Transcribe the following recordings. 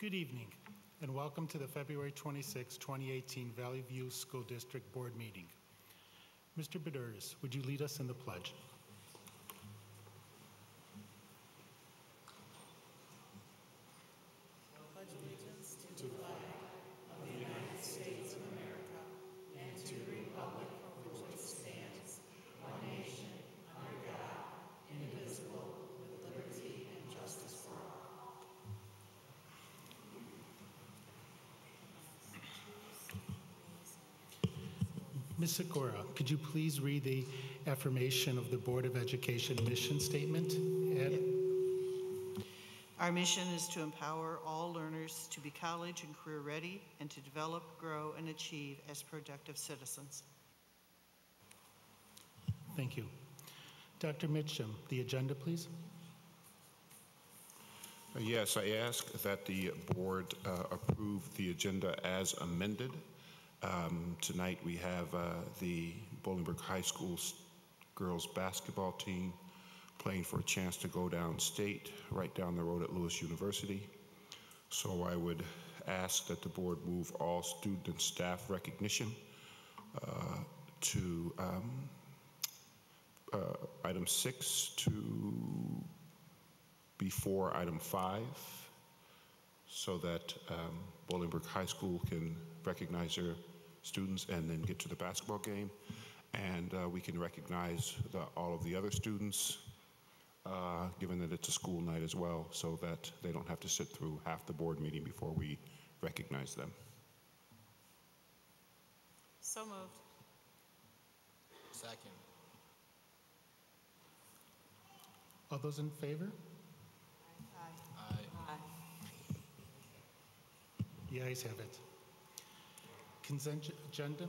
Good evening, and welcome to the February 26, 2018 Valley View School District Board meeting. Mr. Beders, would you lead us in the pledge? Pledge allegiance to the flag of the United States of America and to the republic for which it stands, one nation, under God, indivisible, with liberty and justice for all. Ms. Sikora, could you please read the affirmation of the Board of Education mission statement? Our mission is to empower all learners to be college and career ready and to develop, grow, and achieve as productive citizens. Thank you. Dr. Mitchum, the agenda, please. Yes, I ask that the board approve the agenda as amended. Tonight we have the Bolingbrook High School girls basketball team playing for a chance to go downstate, right down the road at Lewis University. So I would ask that the board move all student and staff recognition to item 6 to before item 5, so that Bolingbrook High School can recognize their students and then get to the basketball game. And we can recognize all of the other students, given that it's a school night as well, so that they don't have to sit through half the board meeting before we recognize them. So moved. Second. All those in favor? Aye. Aye. The ayes have it. Consent agenda?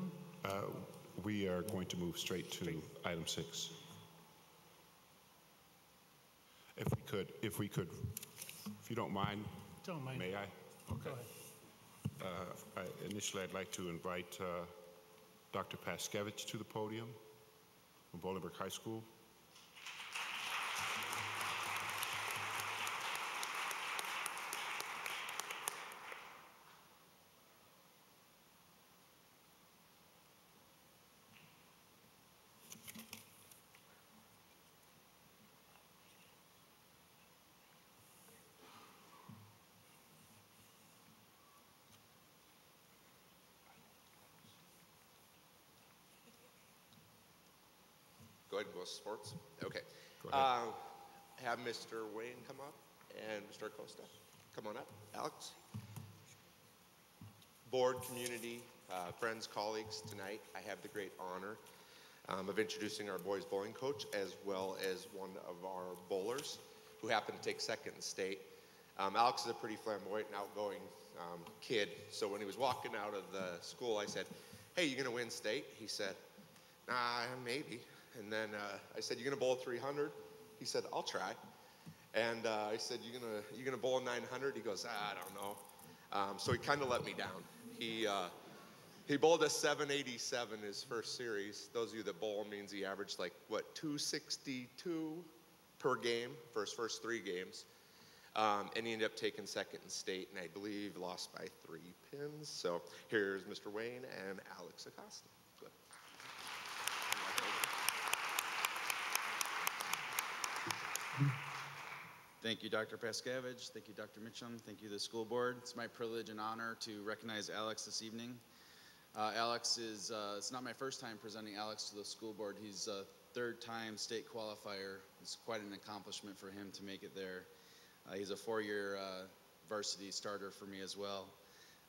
We are going to move straight to item 6. If you don't mind, Don't mind. may I? Go ahead. Initially, I'd like to invite Dr. Paskevich to the podium from Bolingbrook High School. Go ahead and go to sports. Okay. Go ahead. Have Mr. Wayne come up and Mr. Acosta come on up. Alex. Board, community, friends, colleagues, tonight I have the great honor of introducing our boys bowling coach as well as one of our bowlers who happened to take second in state. Alex is a pretty flamboyant and outgoing kid, so when he was walking out of the school, I said, "Hey, you gonna win state?" He said, "Nah, maybe." And then I said, "You gonna bowl 300?" He said, "I'll try." And I said, "You gonna bowl a 900?" He goes, "I don't know." So he kind of let me down. He bowled a 787 his first series. Those of you that bowl means he averaged like, what, 262 per game for his first 3 games. And he ended up taking second in state, and I believe lost by 3 pins. So here's Mr. Wayne and Alex Acosta. Good. Thank you, Dr. Paskevich. Thank you, Dr. Mitchum. Thank you, the school board. It's my privilege and honor to recognize Alex this evening. Alex is, it's not my first time presenting Alex to the school board. He's a 3rd-time state qualifier. It's quite an accomplishment for him to make it there. He's a 4-year varsity starter for me as well.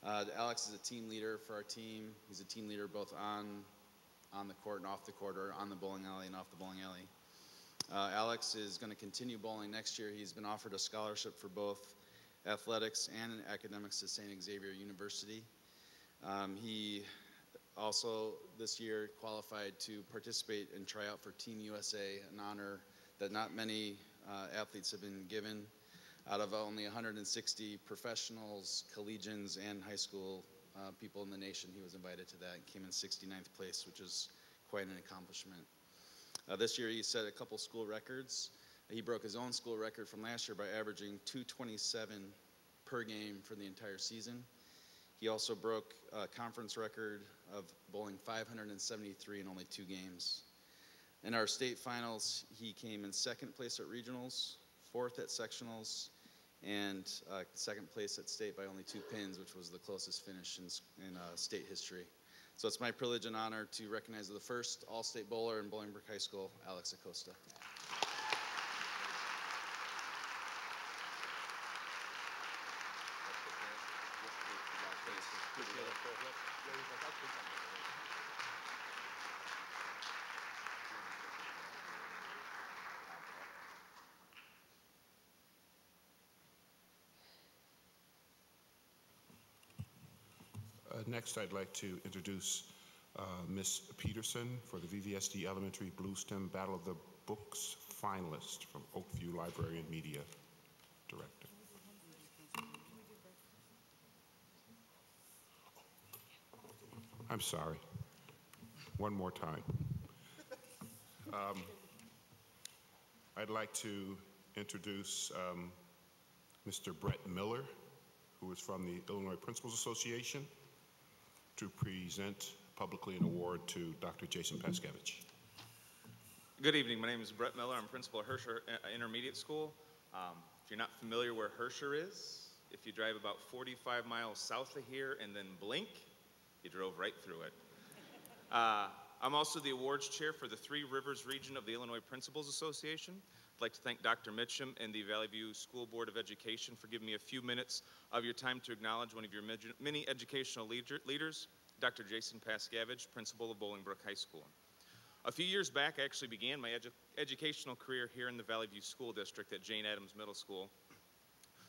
Alex is a team leader for our team. He's a team leader both on the court and off the court, or on the bowling alley and off the bowling alley. Alex is going to continue bowling next year. He's been offered a scholarship for both athletics and academics to St. Xavier University. He also this year qualified to participate and try out for Team USA, an honor that not many athletes have been given. Out of only 160 professionals, collegians, and high school people in the nation, he was invited to that and came in 69th place, which is quite an accomplishment. This year he set a couple school records. He broke his own school record from last year by averaging 227 per game for the entire season. He also broke a conference record of bowling 573 in only 2 games. In our state finals, he came in second place at regionals, fourth at sectionals, and second place at state by only 2 pins, which was the closest finish in state history. So it's my privilege and honor to recognize the first all-state bowler in Bolingbrook High School, Alex Acosta. Next, I'd like to introduce Ms. Peterson for the VVSD Elementary Blue STEM Battle of the Books finalist from Oakview Library and Media Director. I'm sorry. One more time. I'd like to introduce Mr. Brett Miller, who is from the Illinois Principals Association, to present publicly an award to Dr. Jason Paskevich. Good evening. My name is Brett Miller. I'm principal at Herscher Intermediate School. If you're not familiar where Herscher is, if you drive about 45 miles south of here and then blink, you drove right through it. I'm also the awards chair for the Three Rivers region of the Illinois Principals Association. I'd like to thank Dr. Mitchum and the Valley View School Board of Education for giving me a few minutes of your time to acknowledge one of your many educational leaders, Dr. Jason Paskevich, principal of Bolingbrook High School. A few years back, I actually began my educational career here in the Valley View School District at Jane Addams Middle School.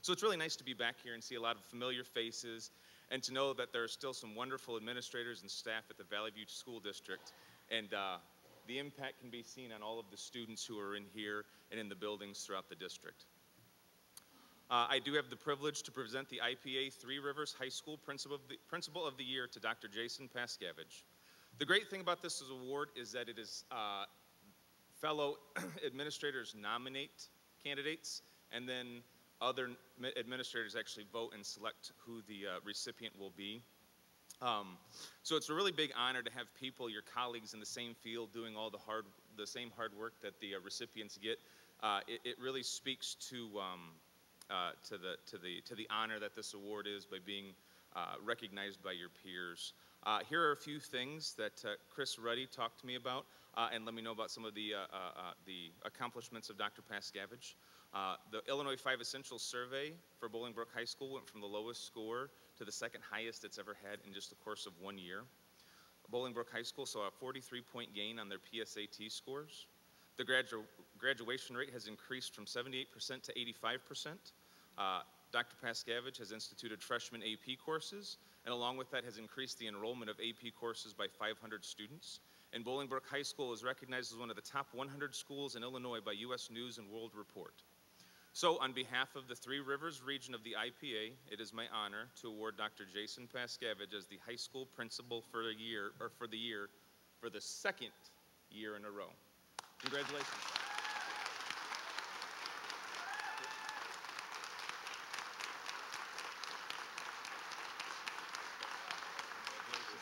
So it's really nice to be back here and see a lot of familiar faces and to know that there are still some wonderful administrators and staff at the Valley View School District. And the impact can be seen on all of the students who are in here and in the buildings throughout the district. I do have the privilege to present the IPA Three Rivers High School Principal of the Year to Dr. Jason Paskevich. The great thing about this award is that it is fellow administrators nominate candidates, and then other administrators actually vote and select who the recipient will be. So it's a really big honor to have people, your colleagues in the same field, doing all the same hard work that the recipients get. It really speaks to the honor that this award is by being recognized by your peers. Here are a few things that Chris Ruddy talked to me about, and let me know about some of the accomplishments of Dr. Paskevich. The Illinois 5 Essentials Survey for Bolingbrook High School went from the lowest score to the second highest it's ever had in just the course of 1 year. Bolingbrook High School saw a 43-point gain on their PSAT scores. The graduation rate has increased from 78% to 85%. Dr. Paskevich has instituted freshman AP courses, and along with that has increased the enrollment of AP courses by 500 students. And Bolingbrook High School is recognized as one of the top 100 schools in Illinois by U.S. News and World Report. So on behalf of the Three Rivers region of the IPA, it is my honor to award Dr. Jason Paskevich as the high school principal for the year for the second year in a row. Congratulations.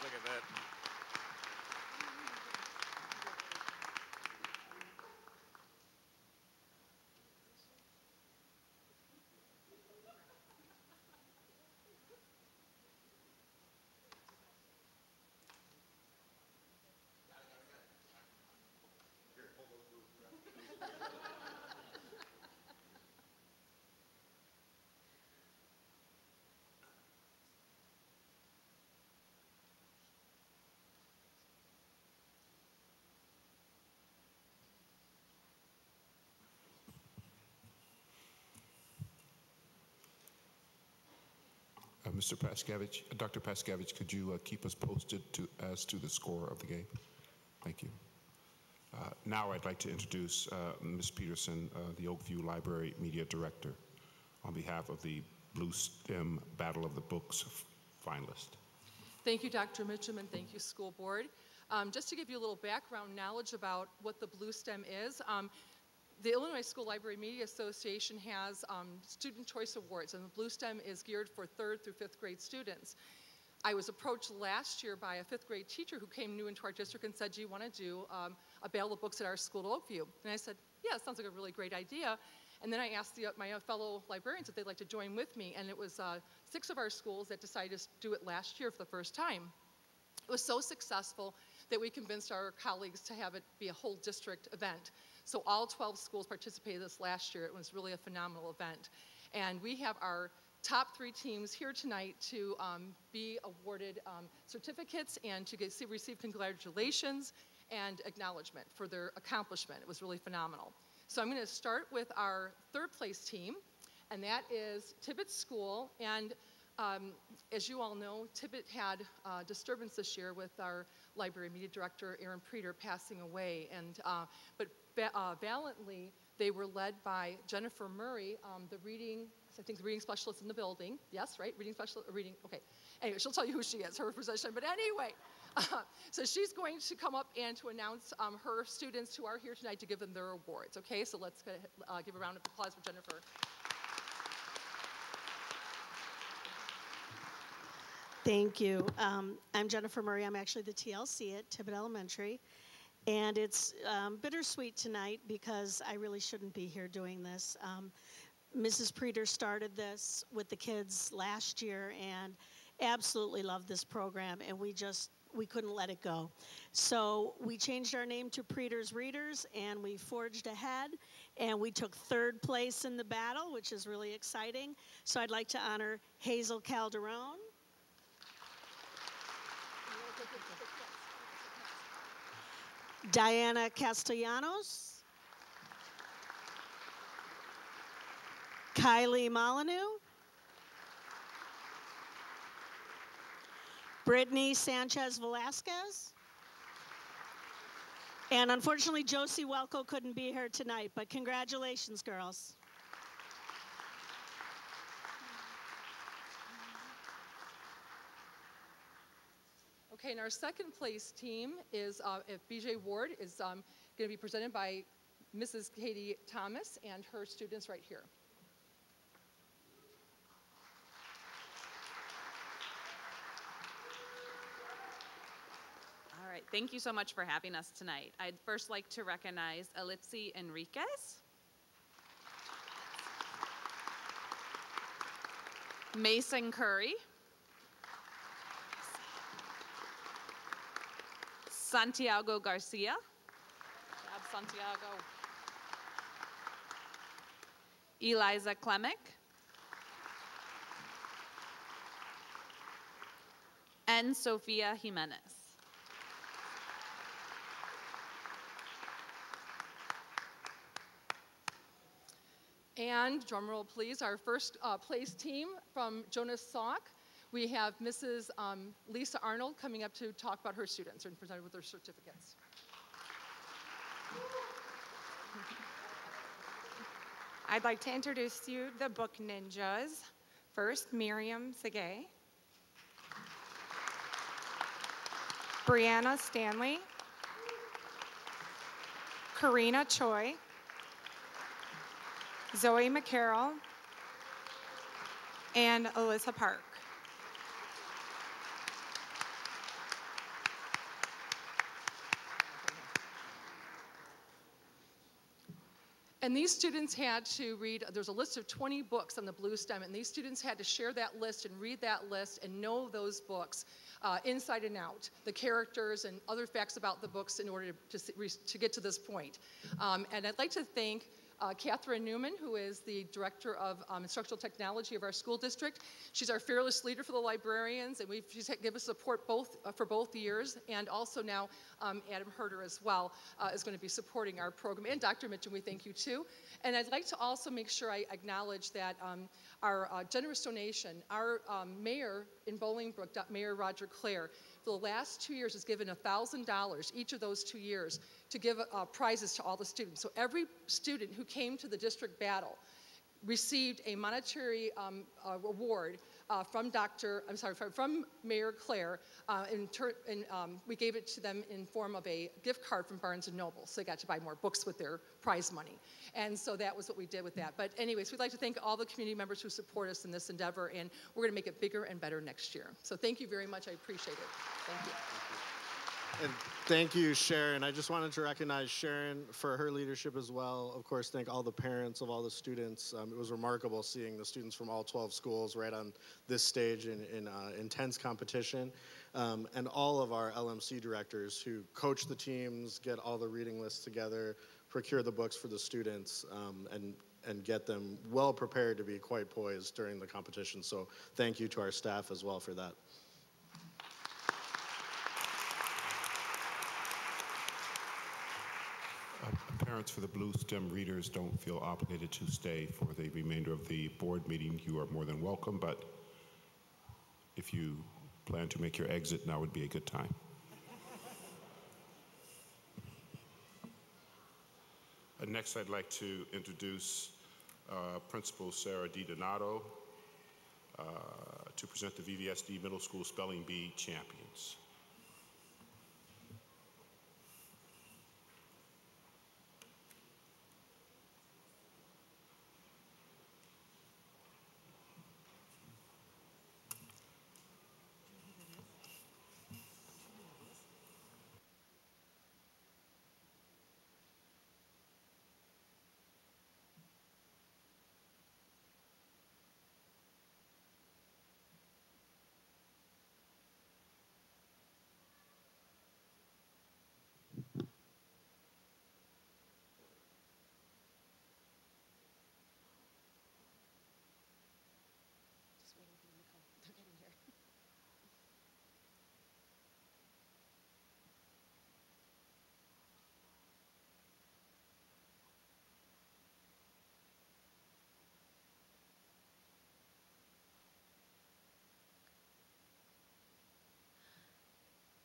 Look at that. Mr. Paskevich, Dr. Paskevich, could you keep us posted as to the score of the game? Thank you. Now I'd like to introduce Ms. Peterson, the Oakview Library Media Director, on behalf of the Blue STEM Battle of the Books finalist. Thank you, Dr. Mitchum, and thank you, School Board. Just to give you a little background knowledge about what the Blue STEM is, the Illinois School Library Media Association has Student Choice Awards, and the Blue STEM is geared for 3rd through 5th grade students. I was approached last year by a 5th grade teacher who came new into our district and said, do you want to do a battle of books at our school at Oakview? And I said, yeah, it sounds like a really great idea. And then I asked my fellow librarians if they'd like to join with me, and it was 6 of our schools that decided to do it last year for the first time. It was so successful that we convinced our colleagues to have it be a whole district event. So all 12 schools participated this last year. It was really a phenomenal event. And we have our top 3 teams here tonight to be awarded certificates and to receive congratulations and acknowledgement for their accomplishment. It was really phenomenal. So I'm going to start with our 3rd place team, and that is Tibbetts School. And as you all know, Tibbet had disturbance this year with our library media director, Aaron Preeter, passing away. And, but valiantly, they were led by Jennifer Murray, the reading specialist in the building. Yes, right? Reading specialist, okay. Anyway, she'll tell you who she is, her position. But anyway, so she's going to come up and to announce her students who are here tonight to give them their awards. Okay, so let's give a round of applause for Jennifer. Thank you. I'm Jennifer Murray. I'm actually the TLC at Tibbet Elementary. And it's bittersweet tonight because I really shouldn't be here doing this. Mrs. Preeter started this with the kids last year and absolutely loved this program, and we couldn't let it go. So we changed our name to Preeter's Readers, and we forged ahead, and we took 3rd place in the battle, which is really exciting. So I'd like to honor Hazel Calderon, Diana Castellanos, Kylie Molyneux, Brittany Sanchez Velasquez, and unfortunately Josie Welko couldn't be here tonight, but congratulations, girls. Okay, and our 2nd place team is, BJ Ward, is going to be presented by Mrs. Katie Thomas and her students right here. All right, thank you so much for having us tonight. I'd first like to recognize Elitzi Enriquez, Mason Curry, Santiago Garcia. Good job, Santiago. Eliza Klemick. And Sofia Jimenez. And drum roll, please, our 1st place team from Jonas Salk. We have Mrs. Lisa Arnold coming up to talk about her students and presented with their certificates. I'd like to introduce you the book ninjas. First, Miriam Segay, Brianna Stanley, Karina Choi, Zoe McCarroll, and Alyssa Park. And these students had to read, there's a list of 20 books on the Blue STEM, and these students had to share that list and read that list and know those books inside and out, the characters and other facts about the books in order to get to this point. And I'd like to thank Catherine Newman, who is the Director of Instructional Technology of our school district. She's our fearless leader for the librarians, and she's given us support for both years. And also now Adam Herder as well is going to be supporting our program. And Dr. Mitchell, we thank you too. And I'd like to also make sure I acknowledge that our generous donation, our mayor in Bolingbrook, Mayor Roger Clare, for the last 2 years has given $1,000 each of those 2 years to give prizes to all the students. So every student who came to the district battle received a monetary award from Mayor Claire, and we gave it to them in form of a gift card from Barnes & Noble, so they got to buy more books with their prize money. And so that was what we did with that. But anyways, we'd like to thank all the community members who support us in this endeavor, and we're going to make it bigger and better next year. So thank you very much. I appreciate it. Thank you. And thank you, Sharon. I just wanted to recognize Sharon for her leadership as well. Of course, thank all the parents of all the students. It was remarkable seeing the students from all 12 schools right on this stage in intense competition. And all of our LMC directors who coach the teams, get all the reading lists together, procure the books for the students, and get them well prepared to be quite poised during the competition. So thank you to our staff as well for that. Parents for the Blue STEM readers don't feel obligated to stay for the remainder of the board meeting. You are more than welcome, but if you plan to make your exit, now would be a good time. Next, I'd like to introduce Principal Sarah DiDonato to present the VVSD Middle School Spelling Bee champions.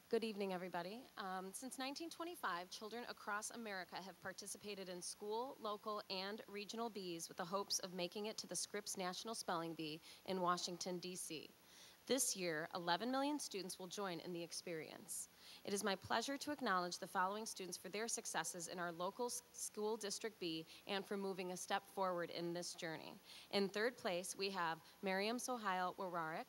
Good evening, everybody. Since 1925, children across America have participated in school, local, and regional bees with the hopes of making it to the Scripps National Spelling Bee in Washington, D.C. This year, 11 million students will join in the experience. It is my pleasure to acknowledge the following students for their successes in our local school district bee and for moving a step forward in this journey. In third place, we have Miriam Sohail Wararik.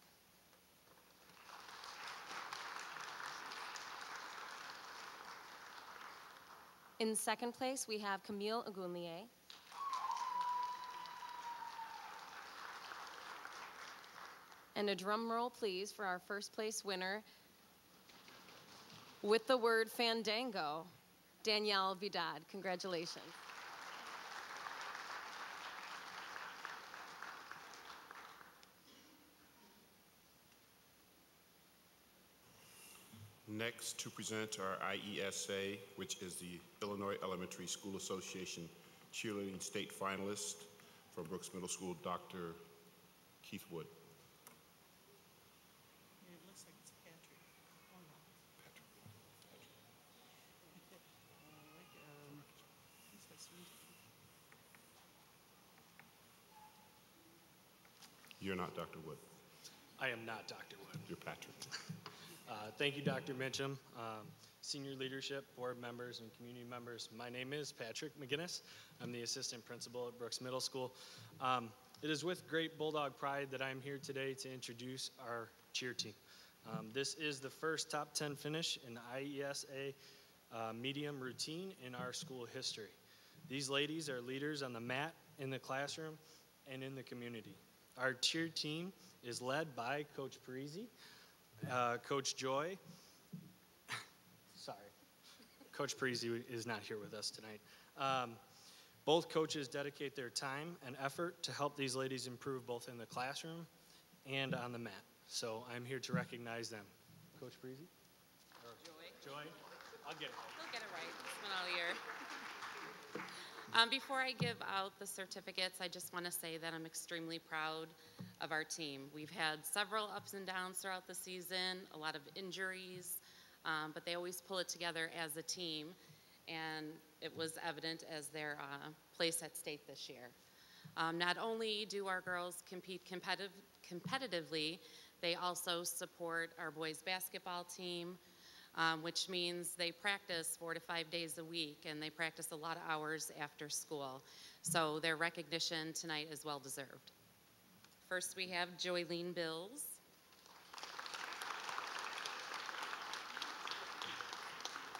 In second place, we have Camille Agunlier. And a drum roll, please, for our first place winner with the word fandango, Danielle Vidal. Congratulations. Next, to present our IESA, which is the Illinois Elementary School Association Cheerleading State Finalist from Brooks Middle School, Dr. Keith Wood. It looks like it's Patrick. Oh, no. You're not Dr. Wood. I am not Dr. Wood. You're Patrick. Thank you, Dr. Mitchum, senior leadership, board members, and community members. My name is Patrick McGinnis. I'm the assistant principal at Brooks Middle School. It is with great Bulldog pride that I'm here today to introduce our cheer team. This is the first top 10 finish in IESA medium routine in our school history. These ladies are leaders on the mat, in the classroom, and in the community. Our cheer team is led by Coach Parisi, Coach Joy. Sorry, Coach Parisi is not here with us tonight. Both coaches dedicate their time and effort to help these ladies improve both in the classroom and on the mat. So I'm here to recognize them. Coach Parisi? Joy? I'll get it right. You'll get it right. It's been all year. Before I give out the certificates, I just want to say that I'm extremely proud of our team. We've had several ups and downs throughout the season, a lot of injuries, but they always pull it together as a team, and it was evident as their place at state this year. Not only do our girls compete competitively, they also support our boys basketball team, which means they practice 4 to 5 days a week, and they practice a lot of hours after school. So their recognition tonight is well deserved. First, we have Joylene Bills.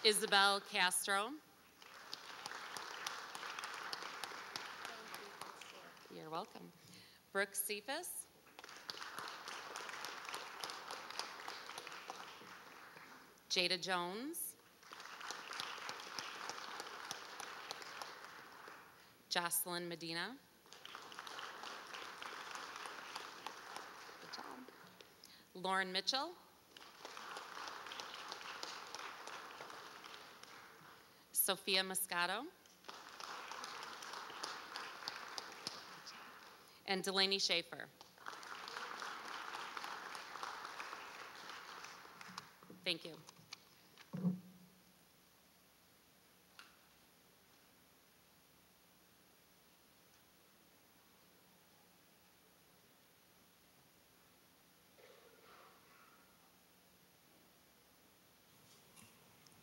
Isabel Castro. You're welcome. Brooke Cephas. Jada Jones. Jocelyn Medina. Good job. Lauren Mitchell. Sophia Moscato. And Delaney Schaefer. Thank you.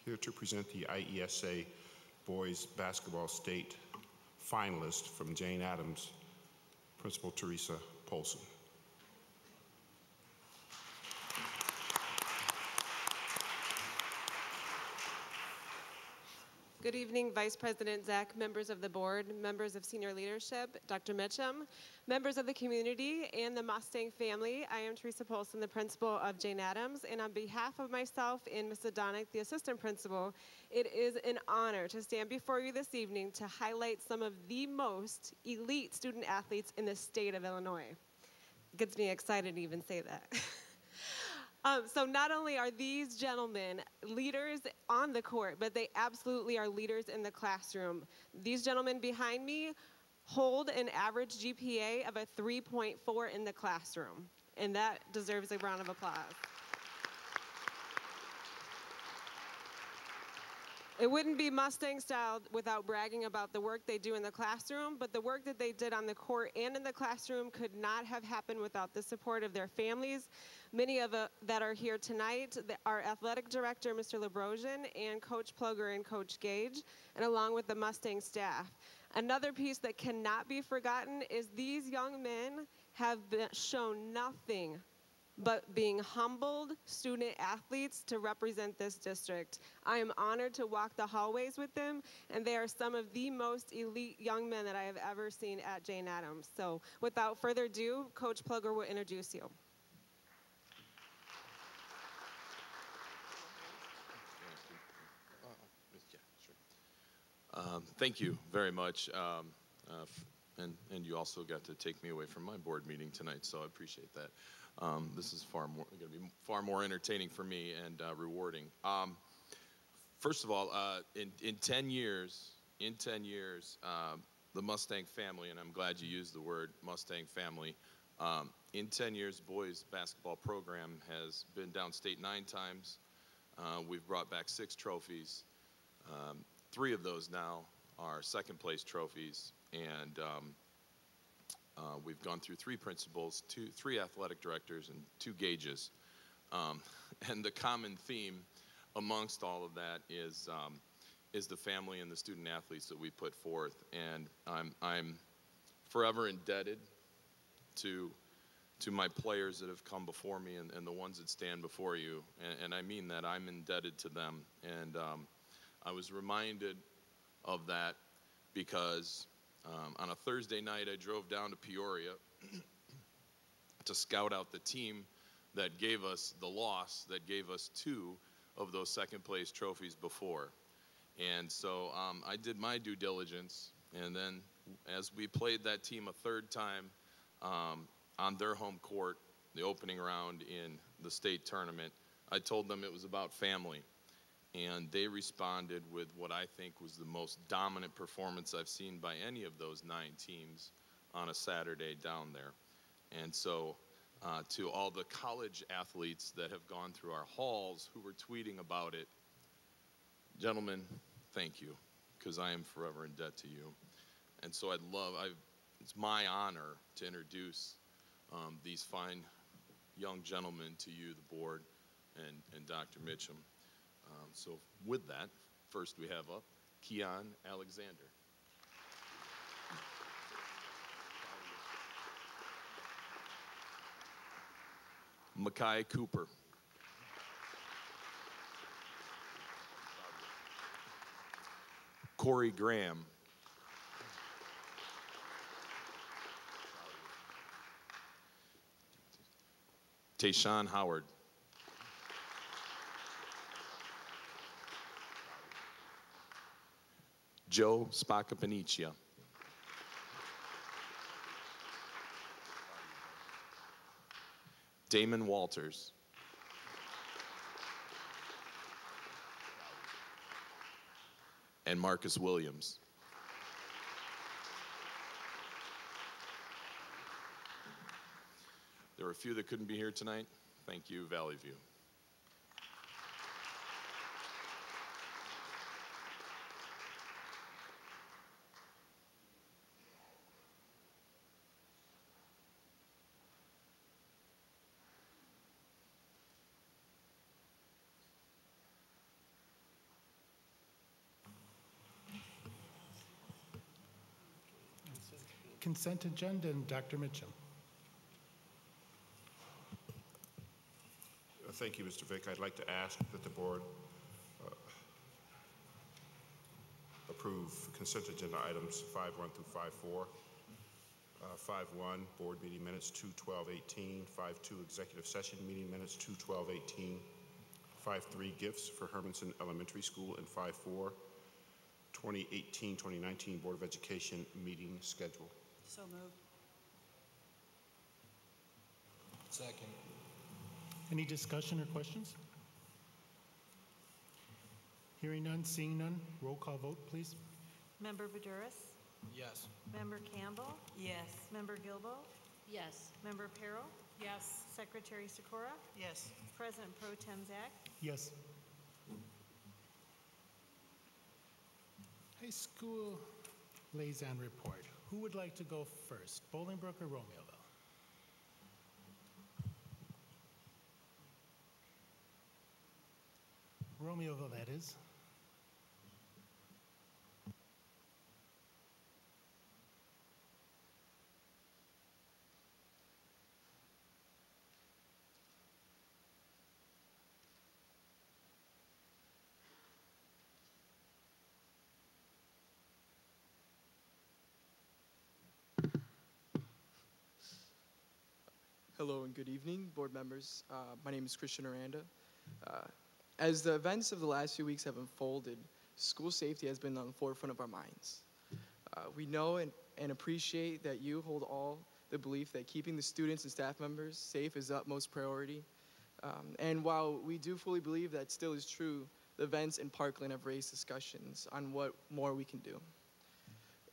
Here to present the IESA Boys Basketball State finalist from Jane Addams, Principal Teresa Polson. Good evening, Vice President Zach, members of the board, members of senior leadership, Dr. Mitchum, members of the community, and the Mustang family. I am Teresa Polson, the principal of Jane Addams, and on behalf of myself and Ms. Adonic, the assistant principal, it is an honor to stand before you this evening to highlight some of the most elite student athletes in the state of Illinois. It gets me excited to even say that. So not only are these gentlemen leaders on the court, but they absolutely are leaders in the classroom. These gentlemen behind me hold an average GPA of a 3.4 in the classroom, and that deserves a round of applause. It wouldn't be Mustang style without bragging about the work they do in the classroom, but the work that they did on the court and in the classroom could not have happened without the support of their families. Many of that are here tonight, our athletic director, Mr. Lebrosian, and Coach Ploger and Coach Gage, and along with the Mustang staff. Another piece that cannot be forgotten is these young men have shown nothing but being humbled student athletes to represent this district. I am honored to walk the hallways with them, and they are some of the most elite young men that I have ever seen at Jane Addams. So without further ado, Coach Ploger will introduce you. Thank you very much. And you also got to take me away from my board meeting tonight, so I appreciate that. This is going to be far more entertaining for me and rewarding. First of all, in 10 years, the Mustang family, and I'm glad you used the word Mustang family, in 10 years, boys basketball program has been downstate 9 times. We've brought back 6 trophies. 3 of those now are second place trophies, and we've gone through 3 principals, 3 athletic directors, and 2 gauges. And the common theme amongst all of that is the family and the student athletes that we put forth. And I'm forever indebted to my players that have come before me and the ones that stand before you. And I mean that. I'm indebted to them. And I was reminded of that because on a Thursday night, I drove down to Peoria to scout out the team that gave us the loss, that gave us 2 of those second place trophies before. And so I did my due diligence, and then as we played that team a 3rd time on their home court, the opening round in the state tournament, I told them it was about family. And they responded with what I think was the most dominant performance I've seen by any of those 9 teams on a Saturday down there. And so to all the college athletes that have gone through our halls who were tweeting about it, gentlemen, thank you, because I am forever in debt to you. And so it's my honor to introduce these fine young gentlemen to you, the board, and Dr. Mitchum. So with that, first we have up Keon Alexander. Makai Cooper. Corey Graham. Tayshawn Howard. Joe Spacapanicia. Damon Walters. And Marcus Williams. There were a few that couldn't be here tonight. Thank you, Valley View. Consent agenda, and Dr. Mitchum. Thank you, Mr. Vick. I'd like to ask that the board approve consent agenda items 5.1 through 5.4. 5.1, board meeting minutes 2/12/18. 5.2, executive session meeting minutes 2/12/18. 5.3, gifts for Hermanson Elementary School, and 5.4, 2018-2019 Board of Education meeting schedule. So moved. Second. Any discussion or questions? Hearing none, seeing none, roll call vote, please. Member Buduris? Yes. Member Campbell? Yes. Member Gilbo? Yes. Member Perro? Yes. Secretary Sikora? Yes. President Pro Tem Zach? Yes. High school liaison report. Who would like to go first, Bolingbrook or Romeoville? Romeoville, that is. Hello and good evening, board members. My name is Christian Aranda. As the events of the last few weeks have unfolded, school safety has been on the forefront of our minds. We know and appreciate that you hold all the belief that keeping the students and staff members safe is utmost priority. And while we do fully believe that still is true, the events in Parkland have raised discussions on what more we can do.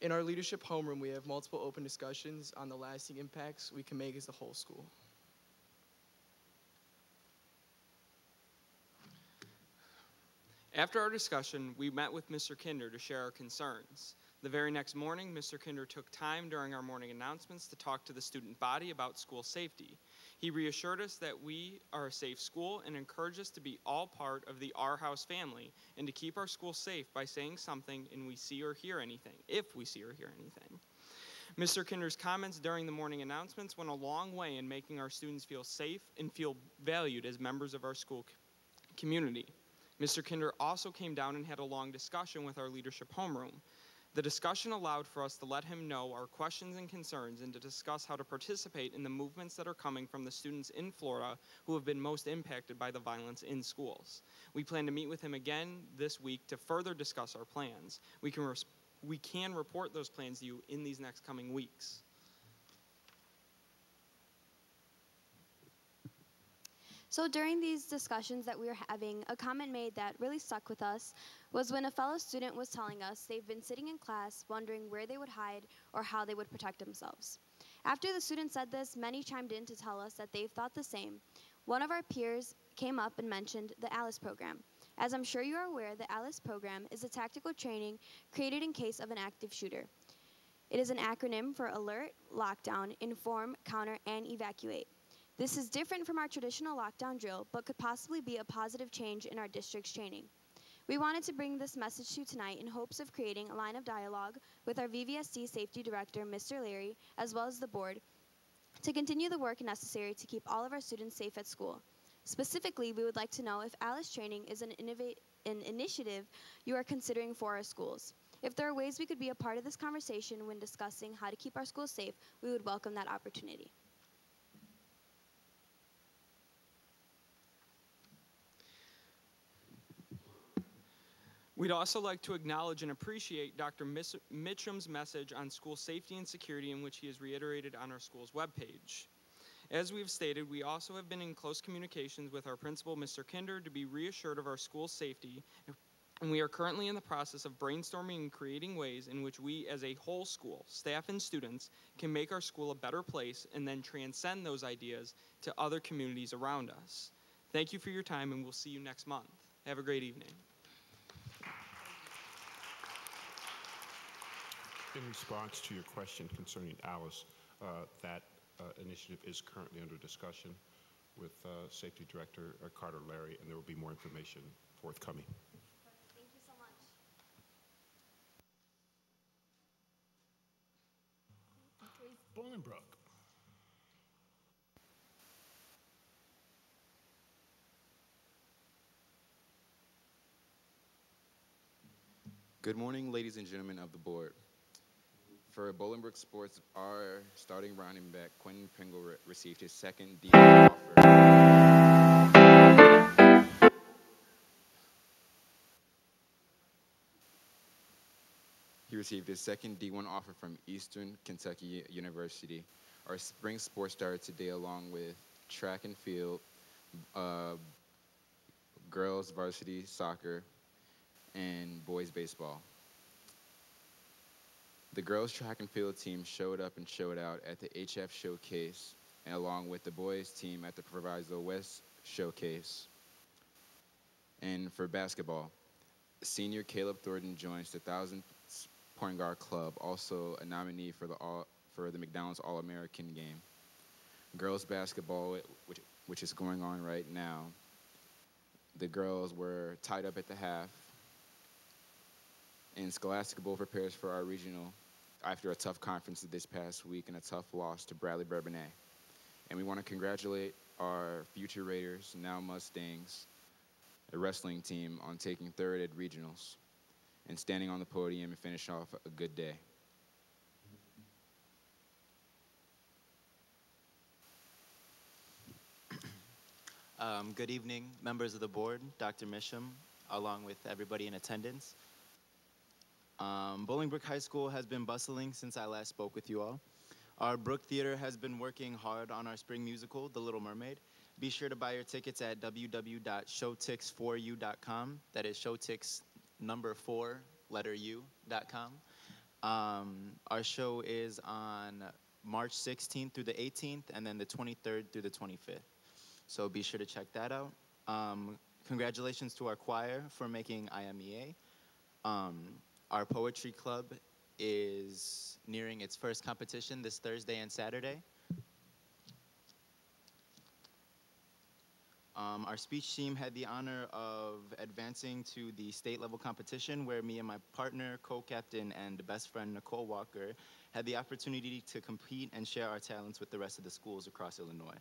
In our leadership homeroom, we have multiple open discussions on the lasting impacts we can make as a whole school. After our discussion, we met with Mr. Kinder to share our concerns. The very next morning, Mr. Kinder took time during our morning announcements to talk to the student body about school safety. He reassured us that we are a safe school and encouraged us to be all part of the Our House family and to keep our school safe by saying something if we see or hear anything. Mr. Kinder's comments during the morning announcements went a long way in making our students feel safe and feel valued as members of our school community. Mr. Kinder also came down and had a long discussion with our leadership homeroom. The discussion allowed for us to let him know our questions and concerns and to discuss how to participate in the movements that are coming from the students in Florida who have been most impacted by the violence in schools. We plan to meet with him again this week to further discuss our plans. We can report those plans to you in these next coming weeks. So during these discussions that we were having, a comment made that really stuck with us was when a fellow student was telling us they've been sitting in class wondering where they would hide or how they would protect themselves. After the student said this, many chimed in to tell us that they've thought the same. One of our peers came up and mentioned the ALICE program. As I'm sure you are aware, the ALICE program is a tactical training created in case of an active shooter. It is an acronym for Alert, Lockdown, Inform, Counter, and Evacuate. This is different from our traditional lockdown drill, but could possibly be a positive change in our district's training. We wanted to bring this message to you tonight in hopes of creating a line of dialogue with our VVSD Safety Director, Mr. Larry, as well as the board, to continue the work necessary to keep all of our students safe at school. Specifically, we would like to know if ALICE training is an initiative you are considering for our schools. If there are ways we could be a part of this conversation when discussing how to keep our schools safe, we would welcome that opportunity. We'd also like to acknowledge and appreciate Dr. Mitchum's message on school safety and security, in which he has reiterated on our school's webpage. As we've stated, we also have been in close communications with our principal, Mr. Kinder, to be reassured of our school's safety, and we are currently in the process of brainstorming and creating ways in which we, as a whole school, staff and students, can make our school a better place and then transcend those ideas to other communities around us. Thank you for your time, and we'll see you next month. Have a great evening. In response to your question concerning ALICE, that initiative is currently under discussion with Safety Director Carter Larry, and there will be more information forthcoming. Thank you so much. Bolingbrook. Good morning, ladies and gentlemen of the board. For Bolingbrook Sports, our starting running back, Quentin Pringle, received his second D1 offer. He received his second D1 offer from Eastern Kentucky University. Our spring sports started today along with track and field, girls varsity soccer, and boys baseball. The girls track and field team showed up and showed out at the HF Showcase, and along with the boys team at the Proviso West Showcase. And for basketball, senior Caleb Thornton joins the 1000 Point Guard Club, also a nominee for the McDonald's All-American game. Girls basketball, which is going on right now, the girls were tied up at the half, and Scholastic Bowl prepares for our regional after a tough conference this past week and a tough loss to Bradley Bourbonnais. And we want to congratulate our future Raiders, now Mustangs, a wrestling team, on taking third at regionals and standing on the podium and finish off a good day. Good evening, members of the board, Dr. Mitchum, along with everybody in attendance. Bolingbrook High School has been bustling since I last spoke with you all. Our Brook Theater has been working hard on our spring musical, The Little Mermaid. Be sure to buy your tickets at www.showtix4u.com. That is showtix number 4, letter U.com. Our show is on March 16th through the 18th, and then the 23rd through the 25th. So be sure to check that out. Congratulations to our choir for making IMEA. Our poetry club is nearing its first competition this Thursday and Saturday. Our speech team had the honor of advancing to the state level competition, where me and my partner, co-captain, and best friend Nicole Walker had the opportunity to compete and share our talents with the rest of the schools across Illinois.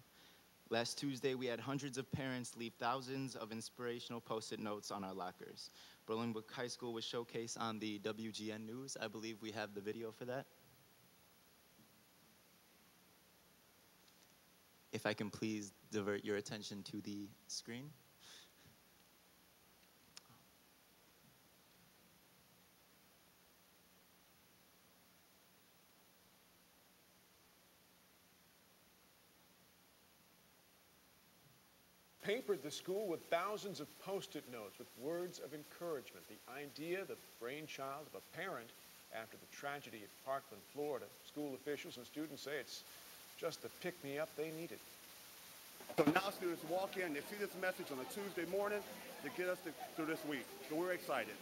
Last Tuesday, we had hundreds of parents leave thousands of inspirational post-it notes on our lockers. Bolingbrook High School was showcased on the WGN News. I believe we have the video for that. If I can please divert your attention to the screen. Papered the school with thousands of post-it notes with words of encouragement. The idea, the brainchild of a parent after the tragedy at Parkland, Florida. School officials and students say it's just the pick-me-up they needed. So now students walk in, they see this message on a Tuesday morning to get us through this week. So we're excited.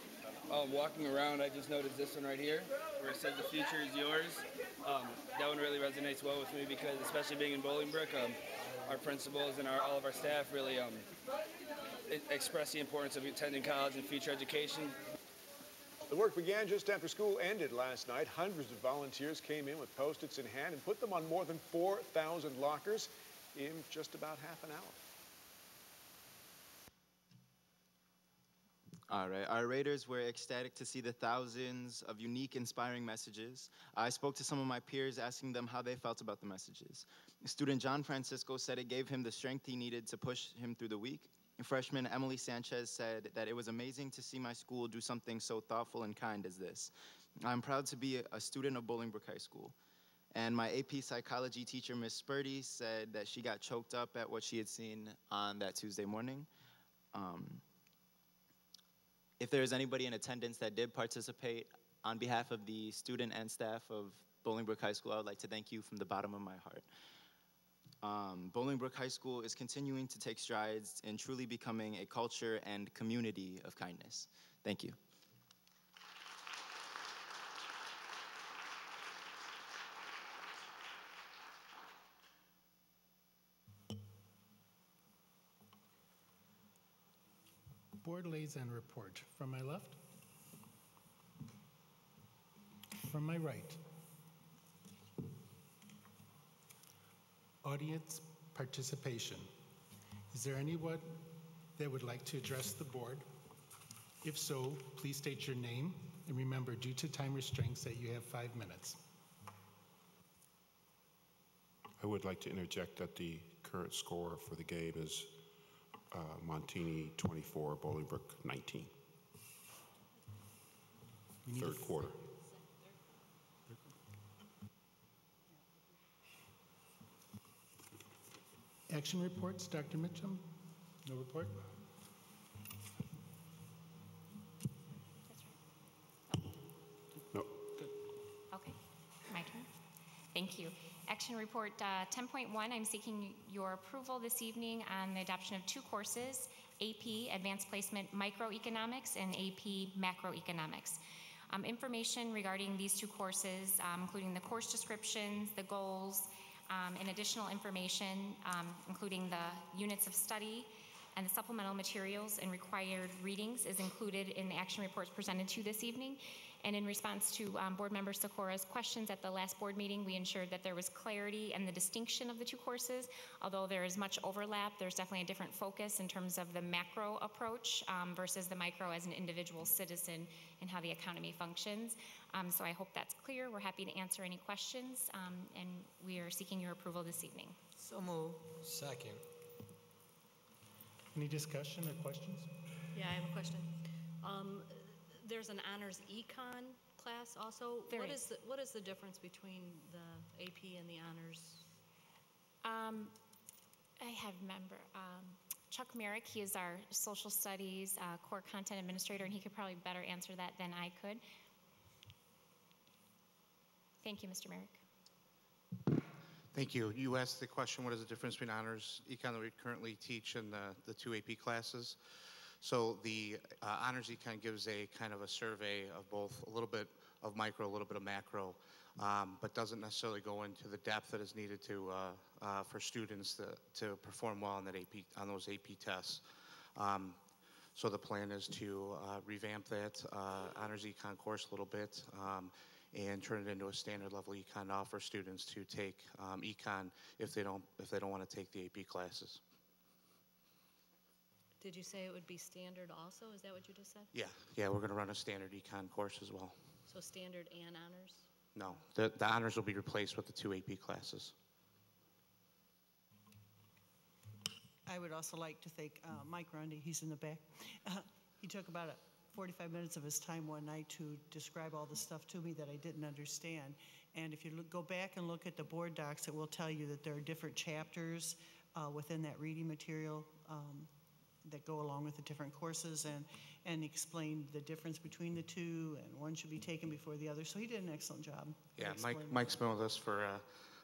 walking around, I just noticed this one right here, where it says the future is yours. That one really resonates well with me because, especially being in Bolingbrook, our principals and all of our staff really express the importance of attending college and future education. The work began just after school ended last night. Hundreds of volunteers came in with Post-its in hand and put them on more than 4,000 lockers in just about half an hour. All right, our Raiders were ecstatic to see the thousands of unique, inspiring messages. I spoke to some of my peers asking them how they felt about the messages. Student John Francisco said it gave him the strength he needed to push him through the week. Freshman Emily Sanchez said that it was amazing to see my school do something so thoughtful and kind as this. I'm proud to be a student of Bolingbrook High School. And my AP psychology teacher, Miss Spurdy, said that she got choked up at what she had seen on that Tuesday morning. If there is anybody in attendance that did participate, on behalf of the student and staff of Bolingbrook High School, I would like to thank you from the bottom of my heart. Bolingbrook High School is continuing to take strides in truly becoming a culture and community of kindness. Thank you. Board liaison report. From my left? From my right? Audience participation. Is there anyone that would like to address the board? If so, please state your name, and remember, due to time restraints, that you have 5 minutes. I would like to interject that the current score for the game is Montini 24, Bolingbrook 19. Third quarter. Action reports, Dr. Mitchum? No report? No. Okay, my turn. Thank you. Action report 10.1, I'm seeking your approval this evening on the adoption of 2 courses, AP Advanced Placement Microeconomics and AP Macroeconomics. Information regarding these 2 courses, including the course descriptions, the goals, and additional information, including the units of study and the supplemental materials and required readings, is included in the action reports presented to you this evening. And in response to Board Member Sikora's questions at the last board meeting, we ensured that there was clarity and the distinction of the 2 courses. Although there is much overlap, there's definitely a different focus in terms of the macro approach versus the micro as an individual citizen and how the economy functions. So I hope that's clear. We're happy to answer any questions, and we are seeking your approval this evening. So move. Second. Any discussion or questions? Yeah, I have a question. There's an honors econ class also. There What is. what is the difference between the AP and the honors? I have member Chuck Merrick. He is our social studies core content administrator, and he could probably better answer that than I could. Thank you, Mr. Merrick. Thank you. You asked the question, what is the difference between honors econ that we currently teach and the 2 AP classes? So the honors econ gives a kind of a survey of both a little bit of micro, a little bit of macro, but doesn't necessarily go into the depth that is needed to for students to perform well on that on those AP tests. So the plan is to revamp that honors econ course a little bit and turn it into a standard level econ to offer students to take econ if they don't want to take the AP classes. Did you say it would be standard also? Is that what you just said? Yeah, we're going to run a standard econ course as well. So standard and honors? No, the honors will be replaced with the 2 AP classes. I would also like to thank Mike Grundy, he's in the back. He took about 45 minutes of his time one night to describe all the stuff to me that I didn't understand. And if you go back and look at the board docs, it will tell you that there are different chapters within that reading material that go along with the different courses and explain the difference between the 2, and one should be taken before the other. So he did an excellent job. Yeah, Mike's been with us for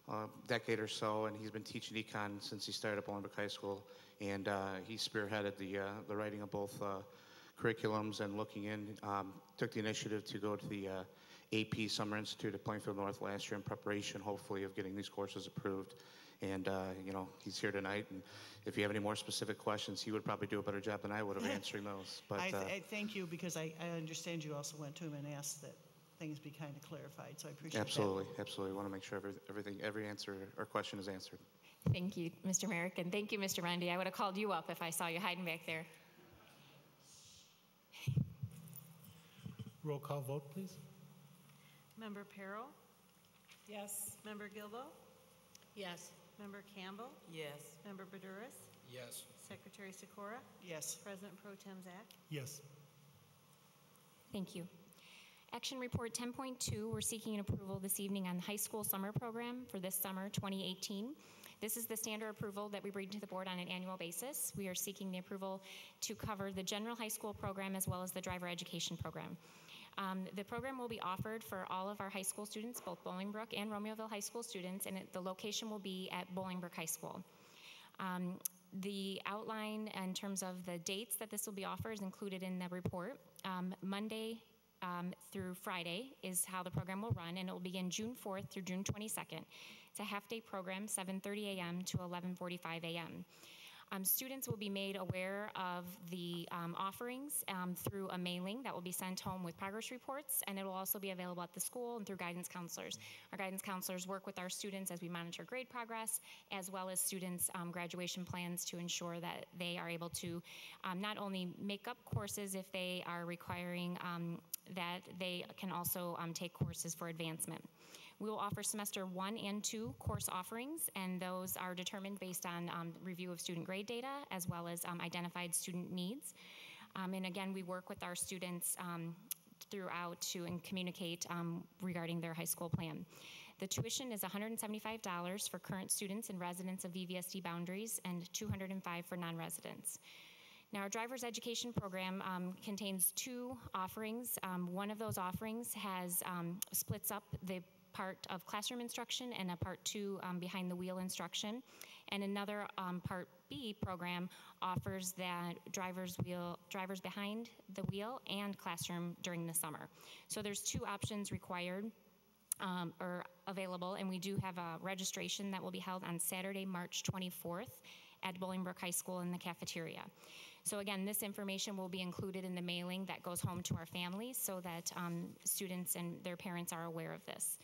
a decade or so, and he's been teaching econ since he started at Bolingbrook High School, and he spearheaded the writing of both curriculums and looking in. Took the initiative to go to the AP Summer Institute at Plainfield North last year in preparation, hopefully, of getting these courses approved. And, you know, he's here tonight, and if you have any more specific questions, he would probably do a better job than I would of answering those. But I thank you, because I understand you also went to him and asked that things be kind of clarified, so I appreciate absolutely, absolutely. Want to make sure every answer or question is answered. Thank you, Mr. Merrick, and thank you, Mr. Rundy. I would have called you up if I saw you hiding back there. Roll call vote, please. Member Perro? Yes. Member Gilbo? Yes. Member Campbell? Yes. Member Badouris? Yes. Secretary Sikora? Yes. President Pro Tem Zach? Yes. Thank you. Action Report 10.2, we're seeking approval this evening on the high school summer program for this summer 2018. This is the standard approval that we bring to the board on an annual basis. We are seeking the approval to cover the general high school program as well as the driver education program. The program will be offered for all of our high school students, both Bolingbrook and Romeoville High School students, and the location will be at Bolingbrook High School. The outline in terms of the dates that this will be offered is included in the report. Monday through Friday is how the program will run, and it will begin June 4th through June 22nd. It's a half-day program, 7:30 a.m. to 11:45 a.m. Students will be made aware of the offerings through a mailing that will be sent home with progress reports, and it will also be available at the school and through guidance counselors. Our guidance counselors work with our students as we monitor grade progress, as well as students' graduation plans to ensure that they are able to not only make up courses if they are requiring that they can also take courses for advancement. We will offer semester 1 and 2 course offerings, and those are determined based on review of student grade data as well as identified student needs. And again, we work with our students throughout to communicate regarding their high school plan. The tuition is $175 for current students and residents of VVSD boundaries and $205 for non-residents. Now, our driver's education program contains 2 offerings. One of those offerings has splits up the part of classroom instruction and a part 2 behind the wheel instruction. And another part B program offers that drivers behind the wheel and classroom during the summer. So there's 2 options required or available, and we do have a registration that will be held on Saturday, March 24th at Bolingbrook High School in the cafeteria. So again, this information will be included in the mailing that goes home to our families so that students and their parents are aware of this.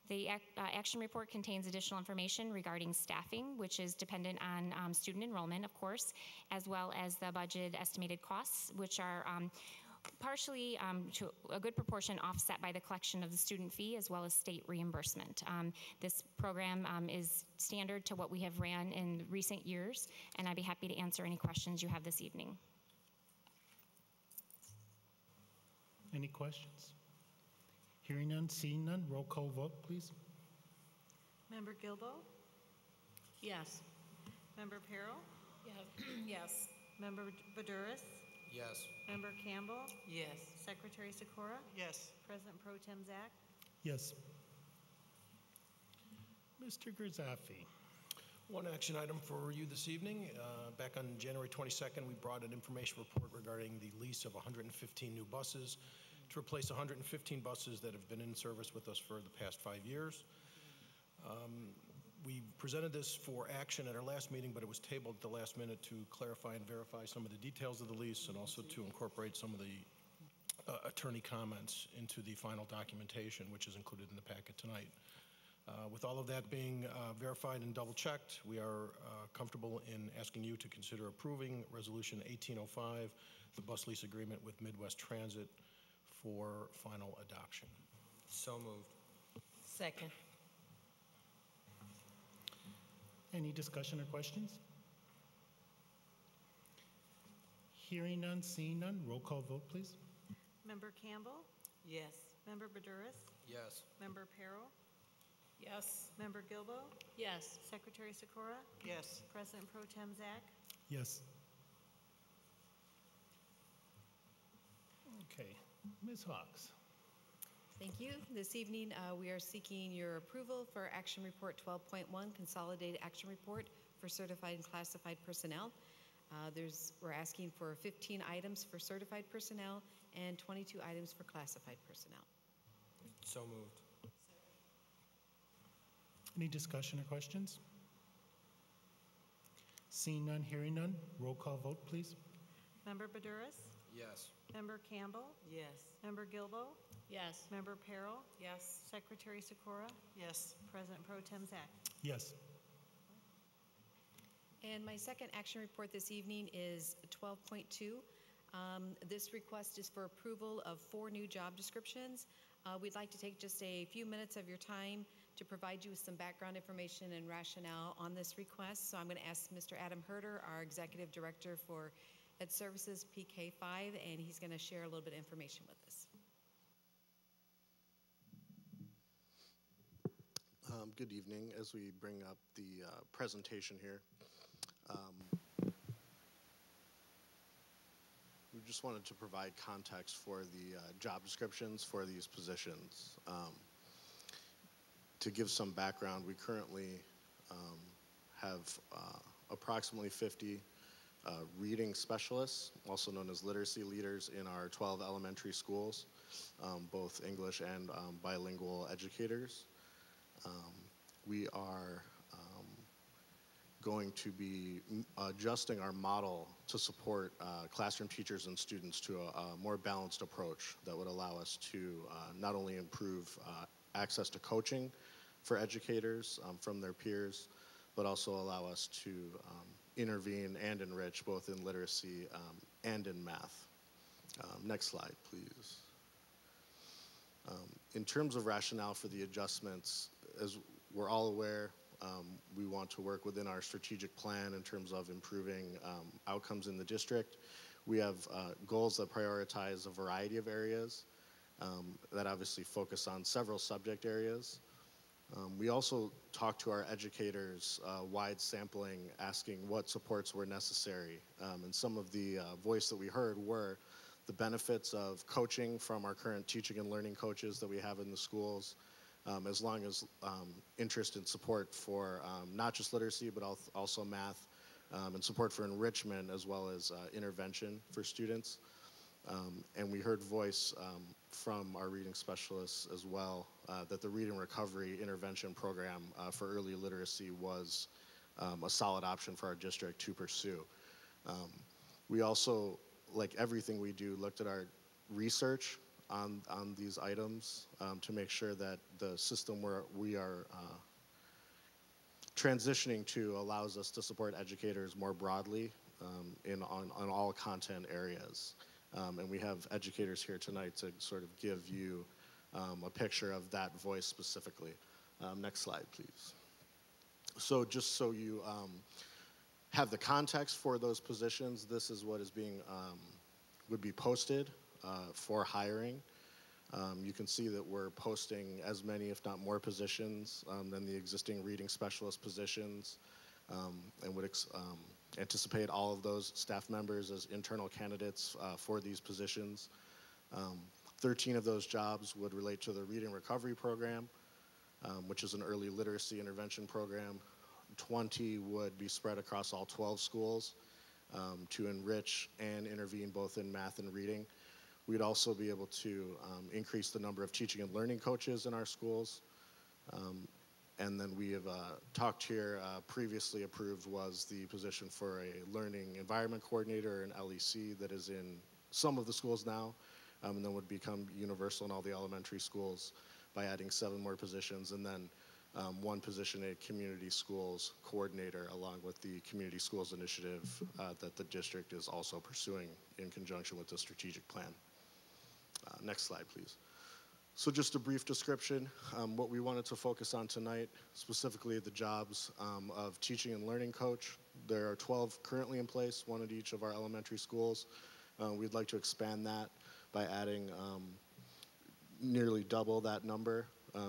The action report contains additional information regarding staffing, which is dependent on student enrollment, of course, as well as the budget estimated costs, which are partially to a good proportion offset by the collection of the student fee as well as state reimbursement. This program is standard to what we have ran in recent years, and I'd be happy to answer any questions you have this evening. Any questions? Hearing none, seeing none, roll call vote, please. Member Gilbo? Yes. Member Perro? Yes. Member Badouris? Yes. Member Campbell? Yes. Secretary Sikora? Yes. President Pro Tem Zach? Yes. Mr. Grisafi. One action item for you this evening. Back on January 22nd, we brought an information report regarding the lease of 115 new buses to replace 115 buses that have been in service with us for the past 5 years. We presented this for action at our last meeting, but it was tabled at the last minute to clarify and verify some of the details of the lease and also to incorporate some of the attorney comments into the final documentation, which is included in the packet tonight. With all of that being verified and double-checked, we are comfortable in asking you to consider approving Resolution 1805, the bus lease agreement with Midwest Transit, for final adoption. So moved. Second. Any discussion or questions? Hearing none, seeing none, roll call vote, please. Member Campbell? Yes. Member Badouris? Yes. Member Perro? Yes. Member Gilbo? Yes. Secretary Sikora? Yes. President Pro Tem Zach? Yes. Okay, Ms. Hawks. Thank you. This evening, we are seeking your approval for Action Report 12.1, Consolidated Action Report for Certified and Classified Personnel. We're asking for 15 items for certified personnel and 22 items for classified personnel. So moved. Any discussion or questions? Seeing none, hearing none, roll call vote, please. Member Badouris? Yes. Member Campbell? Yes. Member Gilbo? Yes. Member Peril? Yes. Secretary Sikora? Yes. President Pro Tem Zach? Yes. And my second action report this evening is 12.2. This request is for approval of 4 new job descriptions. We'd like to take just a few minutes of your time to provide you with some background information and rationale on this request. So I'm going to ask Mr. Adam Herder, our Executive Director for Ed Services PK5, and he's going to share a little bit of information with us. Good evening. As we bring up the presentation here, we just wanted to provide context for the job descriptions for these positions. To give some background, we currently have approximately 50 reading specialists, also known as literacy leaders, in our 12 elementary schools, both English and bilingual educators. We are going to be adjusting our model to support classroom teachers and students to a more balanced approach that would allow us to not only improve access to coaching for educators from their peers, but also allow us to intervene and enrich both in literacy and in math. Next slide, please. In terms of rationale for the adjustments, as we're all aware, we want to work within our strategic plan in terms of improving outcomes in the district. We have goals that prioritize a variety of areas that obviously focus on several subject areas. We also talked to our educators, wide sampling, asking what supports were necessary. And some of the voice that we heard were the benefits of coaching from our current teaching and learning coaches that we have in the schools, as long as interest and support for not just literacy, but also math, and support for enrichment as well as intervention for students. And we heard voice from our reading specialists as well that the reading recovery intervention program for early literacy was a solid option for our district to pursue. We also, like everything we do, looked at our research on these items to make sure that the system where we are transitioning to allows us to support educators more broadly on all content areas. And we have educators here tonight to sort of give you a picture of that voice specifically. Next slide, please. So just so you have the context for those positions, this is what is being would be posted for hiring. You can see that we're posting as many, if not more, positions than the existing reading specialist positions, and would anticipate all of those staff members as internal candidates for these positions. 13 of those jobs would relate to the Reading Recovery Program, which is an early literacy intervention program. 20 would be spread across all 12 schools to enrich and intervene both in math and reading. We'd also be able to increase the number of teaching and learning coaches in our schools. And then we have talked here, previously approved was the position for a learning environment coordinator, an LEC, that is in some of the schools now, and then would become universal in all the elementary schools by adding 7 more positions, and then 1 position, a community schools coordinator, along with the community schools initiative that the district is also pursuing in conjunction with the strategic plan. Next slide, please. So just a brief description, what we wanted to focus on tonight, specifically the jobs of teaching and learning coach. There are 12 currently in place, 1 at each of our elementary schools. We'd like to expand that by adding nearly double that number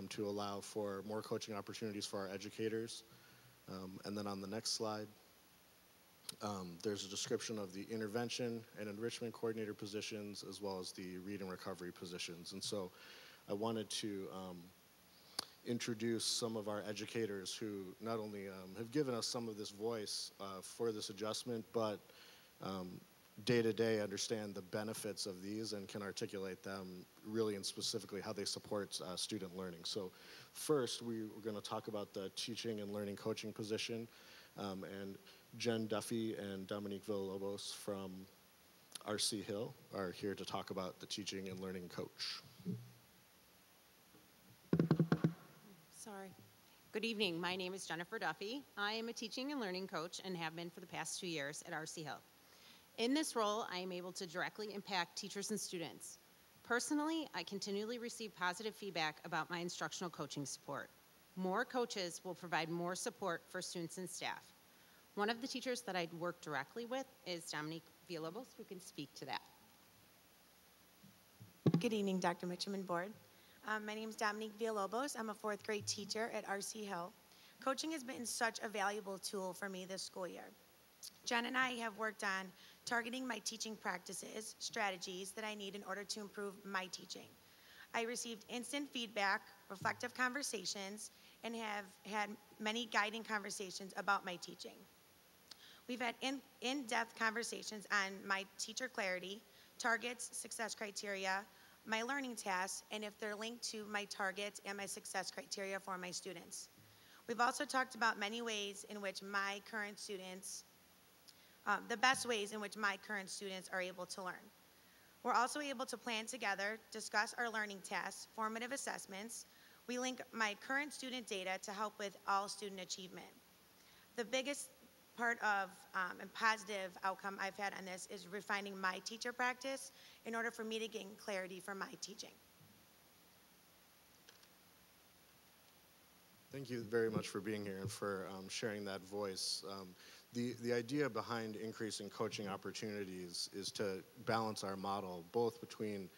to allow for more coaching opportunities for our educators. And then on the next slide, there's a description of the intervention and enrichment coordinator positions, as well as the reading recovery positions. And so I wanted to introduce some of our educators who not only have given us some of this voice for this adjustment, but day to day understand the benefits of these and can articulate them really and specifically how they support student learning. So first, we're going to talk about the teaching and learning coaching position, and Jen Duffy and Dominique Villalobos from RC Hill are here to talk about the teaching and learning coach. Sorry. Good evening. My name is Jennifer Duffy. I am a teaching and learning coach and have been for the past 2 years at RC Hill. In this role, I am able to directly impact teachers and students. Personally, I continually receive positive feedback about my instructional coaching support. More coaches will provide more support for students and staff. One of the teachers that I work directly with is Dominique Villalobos, who can speak to that. Good evening, Dr. Mitchum and board. My name is Dominique Villalobos. I'm a 4th grade teacher at RC Hill. Coaching has been such a valuable tool for me this school year. Jen and I have worked on targeting my teaching practices, strategies that I need in order to improve my teaching. I received instant feedback, reflective conversations, and have had many guiding conversations about my teaching. We've had in-depth conversations on my teacher clarity, targets, success criteria, my learning tasks, and if they're linked to my targets and my success criteria for my students. We've also talked about many ways in which my current students, the best ways in which my current students are able to learn. We're also able to plan together, discuss our learning tasks, formative assessments. We link my current student data to help with all student achievement. The biggest part of and positive outcome I've had on this is refining my teacher practice in order for me to gain clarity for my teaching. Thank you very much for being here and for sharing that voice. The idea behind increasing coaching opportunities is to balance our model both between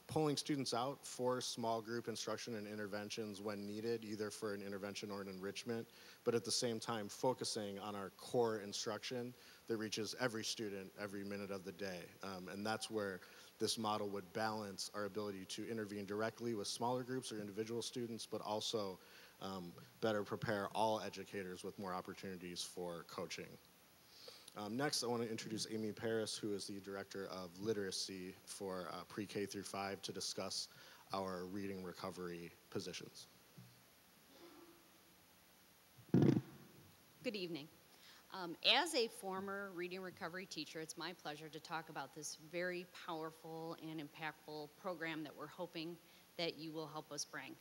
pulling students out for small group instruction and interventions when needed, either for an intervention or an enrichment, but at the same time focusing on our core instruction that reaches every student every minute of the day. And that's where this model would balance our ability to intervene directly with smaller groups or individual students, but also better prepare all educators with more opportunities for coaching. Next, I want to introduce Amy Paris, who is the Director of Literacy for pre-K through 5, to discuss our reading recovery positions. Good evening. As a former reading recovery teacher, it's my pleasure to talk about this very powerful and impactful program that we're hoping that you will help us bring.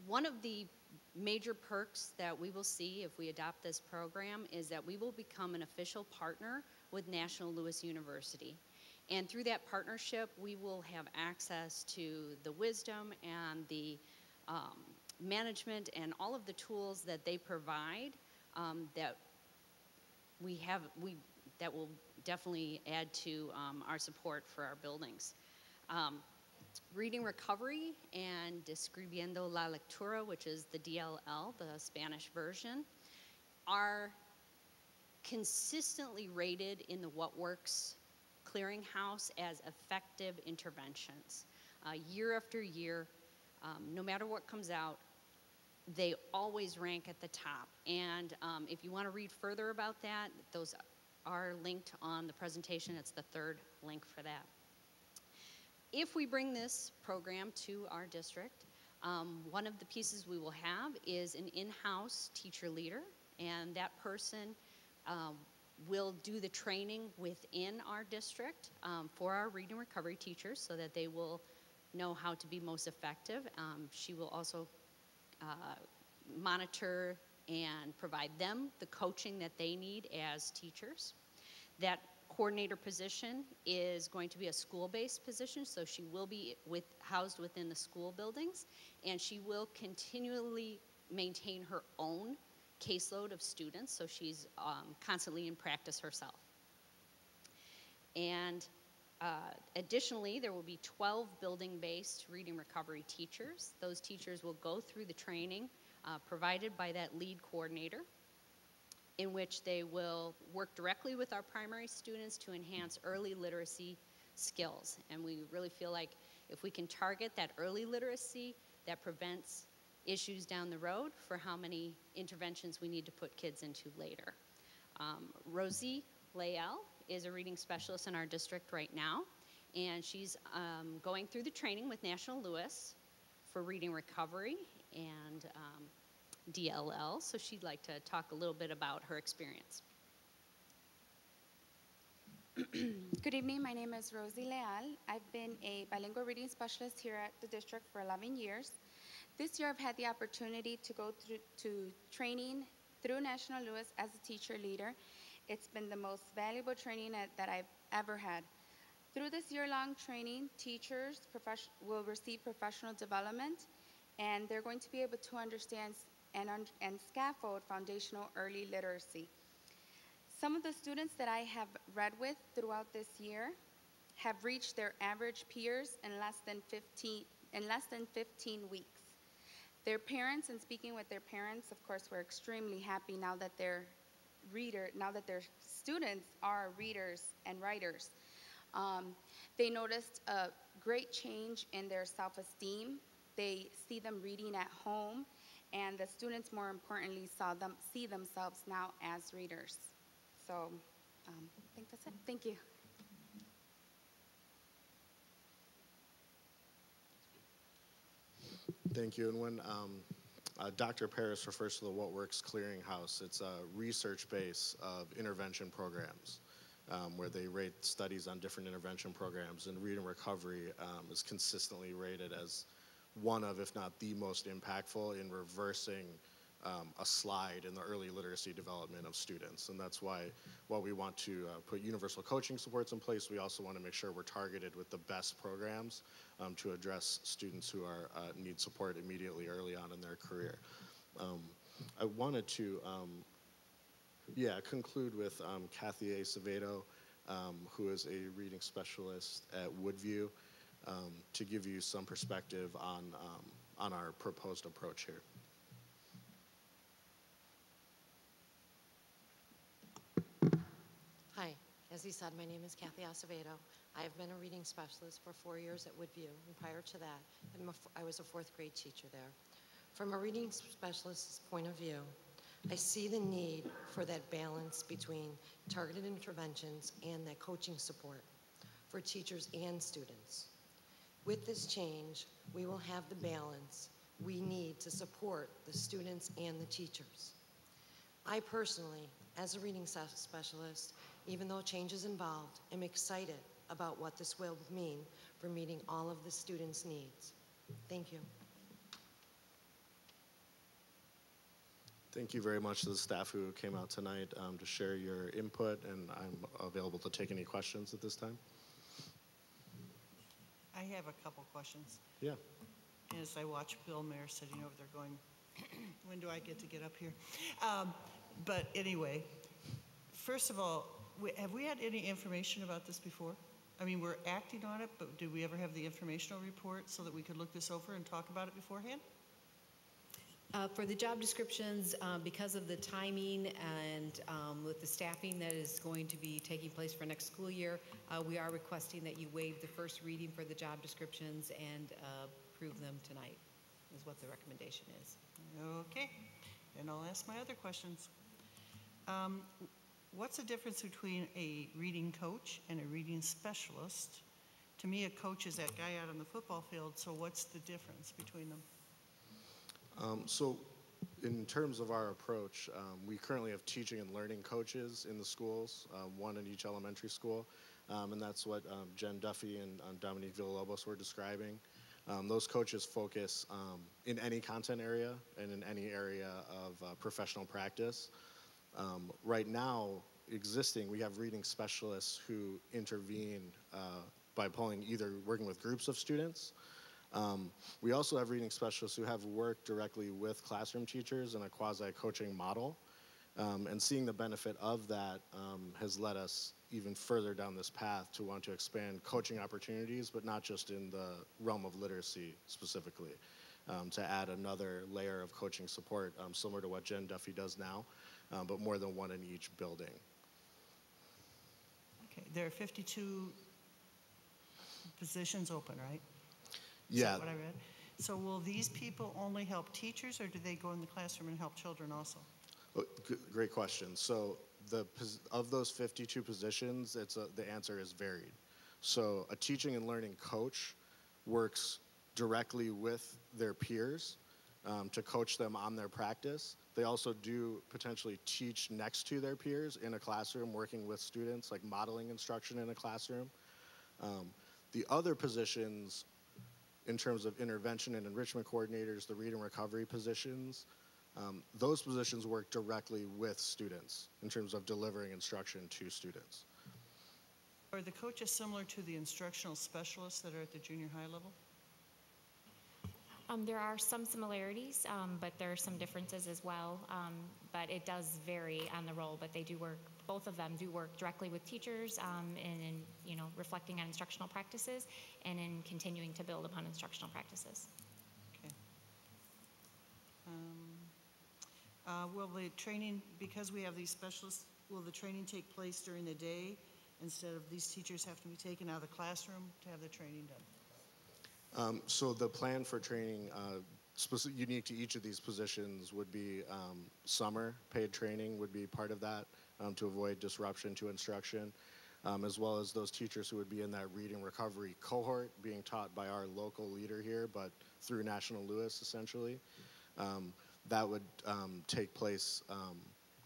One of the major perks that we will see if we adopt this program is that we will become an official partner with National Louis University. And through that partnership, we will have access to the wisdom and the management and all of the tools that they provide that that will definitely add to our support for our buildings. Reading recovery and Describiendo la Lectura, which is the DLL, the Spanish version, are consistently rated in the What Works Clearinghouse as effective interventions. Year after year, no matter what comes out, they always rank at the top. And if you want to read further about that, those are linked on the presentation. It's the third link for that. If we bring this program to our district, one of the pieces we will have is an in-house teacher leader, and that person will do the training within our district for our reading recovery teachers so that they will know how to be most effective. She will also monitor and provide them the coaching that they need as teachers. That coordinator position is going to be a school-based position, so she will be housed within the school buildings, and she will continually maintain her own caseload of students, so she's constantly in practice herself. And additionally, there will be 12 building-based reading recovery teachers. Those teachers will go through the training provided by that lead coordinator, in which they will work directly with our primary students to enhance early literacy skills. And we really feel like if we can target that early literacy, that prevents issues down the road for how many interventions we need to put kids into later. Rosie Lael is a reading specialist in our district right now, and she's going through the training with National Louis for reading recovery and DLL, so she'd like to talk a little bit about her experience. Good evening, my name is Rosie Leal. I've been a bilingual reading specialist here at the district for 11 years. This year I've had the opportunity to go to training through National Louis as a teacher leader. It's been the most valuable training that I've ever had. Through this year-long training, teachers will receive professional development, and they're going to be able to understand and scaffold foundational early literacy. Some of the students that I have read with throughout this year have reached their average peers in less than 15 weeks. Their parents, and speaking with their parents, of course, were extremely happy now that their students are readers and writers. They noticed a great change in their self-esteem. They see them reading at home, and the students, more importantly, see themselves now as readers. So I think that's it. Thank you. Thank you. And when Dr. Paris refers to the What Works Clearinghouse, it's a research base of intervention programs where they rate studies on different intervention programs, and reading recovery is consistently rated as one of, if not the most impactful in reversing a slide in the early literacy development of students. And that's why, while we want to put universal coaching supports in place, we also want to make sure we're targeted with the best programs to address students who need support immediately early on in their career. I wanted to conclude with Kathy Acevedo, who is a reading specialist at Woodview, to give you some perspective on our proposed approach here. Hi, as he said, my name is Kathy Acevedo. I have been a reading specialist for 4 years at Woodview, and prior to that, I was a 4th grade teacher there. From a reading specialist's point of view, I see the need for that balance between targeted interventions and that coaching support for teachers and students. With this change, we will have the balance we need to support the students and the teachers. I personally, as a reading specialist, even though change is involved, am excited about what this will mean for meeting all of the students' needs. Thank you. Thank you very much to the staff who came out tonight to share your input, and I'm available to take any questions at this time. I have a couple questions. Yeah. As I watch Bill Mayer sitting over there going, when do I get to get up here? But anyway, first of all, have we had any information about this before? I mean, we're acting on it, but did we ever have the informational report so that we could look this over and talk about it beforehand? For the job descriptions, because of the timing and with the staffing that is going to be taking place for next school year, we are requesting that you waive the first reading for the job descriptions and approve them tonight, is what the recommendation is. Okay, and I'll ask my other questions. What's the difference between a reading coach and a reading specialist? To me, a coach is that guy out on the football field, so what's the difference between them? So in terms of our approach, we currently have teaching and learning coaches in the schools, one in each elementary school, and that's what Jen Duffy and Dominique Villalobos were describing. Those coaches focus in any content area and in any area of professional practice. Right now, we have reading specialists who intervene by either working with groups of students. We also have reading specialists who have worked directly with classroom teachers in a quasi-coaching model. And seeing the benefit of that has led us even further down this path to want to expand coaching opportunities, but not just in the realm of literacy specifically, to add another layer of coaching support similar to what Jen Duffy does now, but more than one in each building. Okay, there are 52 positions open, right? Yeah. Is that what I read? So will these people only help teachers, or do they go in the classroom and help children also? Great question. So of those 52 positions, the answer is varied. So a teaching and learning coach works directly with their peers to coach them on their practice. They also do potentially teach next to their peers in a classroom, working with students, like modeling instruction in a classroom. The other positions, in terms of intervention and enrichment coordinators, the read and recovery positions, those positions work directly with students in terms of delivering instruction to students. Are the coaches similar to the instructional specialists that are at the junior high level? There are some similarities, but there are some differences as well. But it does vary on the role, but they do work, both of them do work directly with teachers in reflecting on instructional practices and in continuing to build upon instructional practices. Okay. Will the training, because we have these specialists, will the training take place during the day instead of these teachers have to be taken out of the classroom to have the training done? So the plan for training, unique to each of these positions, would be summer paid training would be part of that to avoid disruption to instruction, as well as those teachers who would be in that reading recovery cohort being taught by our local leader here, but through National Lewis essentially. That would take place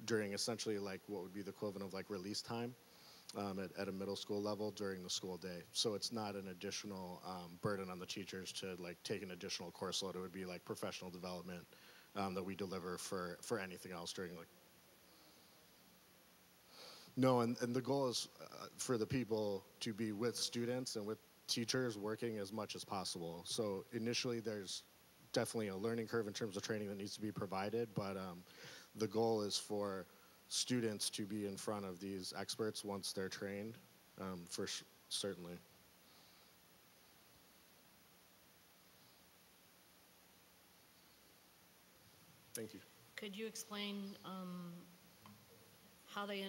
during essentially like what would be the equivalent of like release time. At a middle school level during the school day. So it's not an additional burden on the teachers to like take an additional course load. It would be like professional development that we deliver for anything else during like. No, and the goal is for the people to be with students and with teachers working as much as possible. So initially there's definitely a learning curve in terms of training that needs to be provided, but the goal is for students to be in front of these experts once they're trained, certainly. Thank you. Could you explain how they...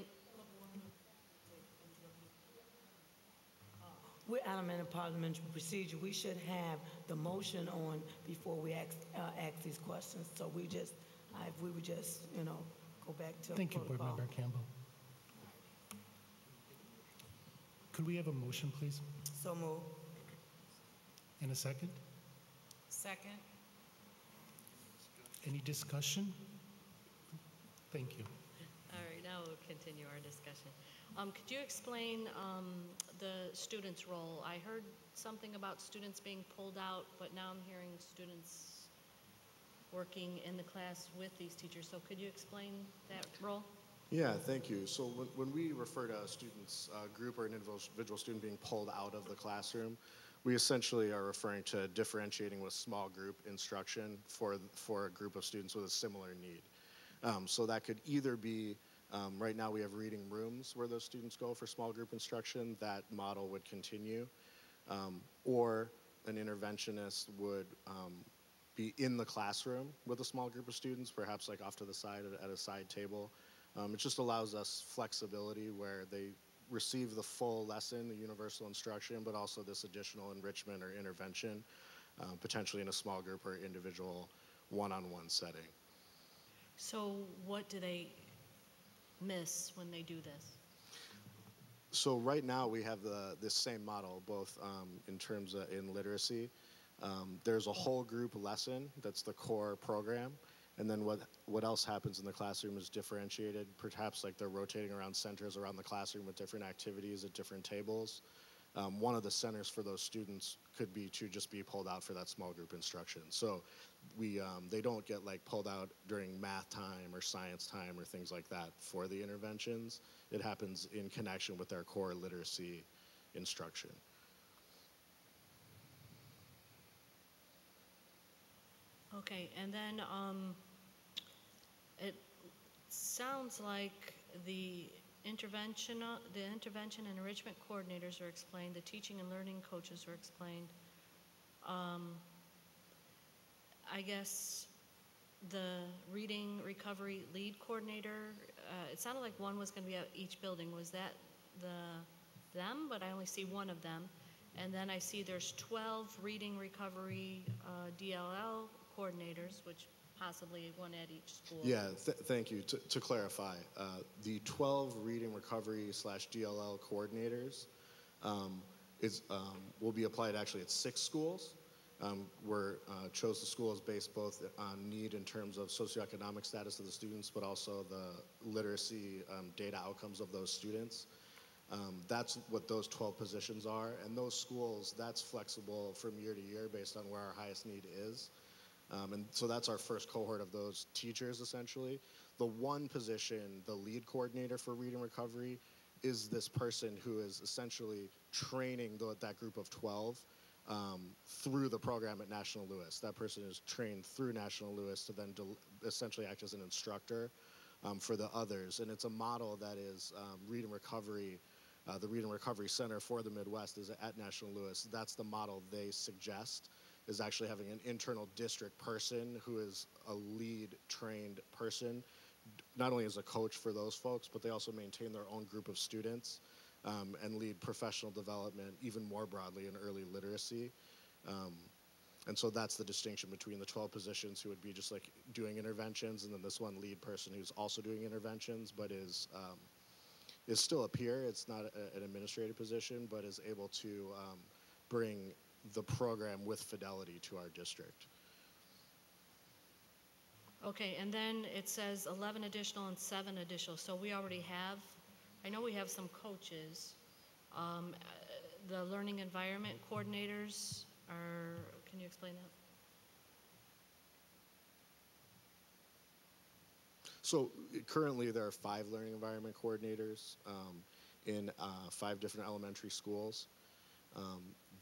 We're adamant in parliamentary procedure. We should have the motion on before we ask these questions. So we just, if we would just, go back to Thank you, Board Member Campbell. Could we have a motion, please? So move. And a second? Second. Any discussion? Thank you. All right, now we'll continue our discussion. Could you explain the students' role? I heard something about students being pulled out, but now I'm hearing students working in the class with these teachers. So could you explain that role? Yeah, thank you. So when we refer to a student's group or an individual student being pulled out of the classroom, we essentially are referring to differentiating with small group instruction for a group of students with a similar need. So that could either be, right now we have reading rooms where those students go for small group instruction. That model would continue. Or an interventionist would be in the classroom with a small group of students, perhaps like off to the side at a side table. It just allows us flexibility where they receive the full lesson, the universal instruction, but also this additional enrichment or intervention, potentially in a small group or individual one-on-one setting. So what do they miss when they do this? So right now we have this same model, both in terms of in literacy. There's a whole group lesson that's the core program, and then what else happens in the classroom is differentiated. Perhaps like they're rotating around centers around the classroom with different activities at different tables. One of the centers for those students could be to just be pulled out for that small group instruction. So they don't get like pulled out during math time or science time or things like that for the interventions. It happens in connection with their core literacy instruction. Okay, and then it sounds like the intervention and enrichment coordinators are explained, the teaching and learning coaches are explained. I guess the reading recovery lead coordinator, it sounded like one was going to be at each building. Was that them? But I only see one of them. And then I see there's 12 reading recovery DLL coordinators, which possibly one at each school? Yeah, thank you. To clarify, the 12 reading recovery / DLL coordinators will be applied actually at 6 schools. We're chose the schools based both on need in terms of socioeconomic status of the students, but also the literacy data outcomes of those students. That's what those 12 positions are, and those schools, that's flexible from year to year based on where our highest need is. And so that's our first cohort of those teachers, essentially. The one position, the lead coordinator for reading recovery, is this person who is essentially training that group of 12 through the program at National Louis. That person is trained through National Louis to then essentially act as an instructor for the others. And it's a model that is Reading Recovery, the Reading Recovery Center for the Midwest is at National Louis. That's the model they suggest, is actually having an internal district person who is a lead trained person, not only as a coach for those folks, but they also maintain their own group of students and lead professional development even more broadly in early literacy. And so that's the distinction between the 12 positions who would be just like doing interventions, and then this one lead person who's also doing interventions, but is still a peer. It's not an administrative position, but is able to bring the program with fidelity to our district. Okay, and then it says 11 additional and 7 additional. So we already have, I know we have some coaches. The learning environment coordinators are, can you explain that? So currently there are 5 learning environment coordinators in 5 different elementary schools.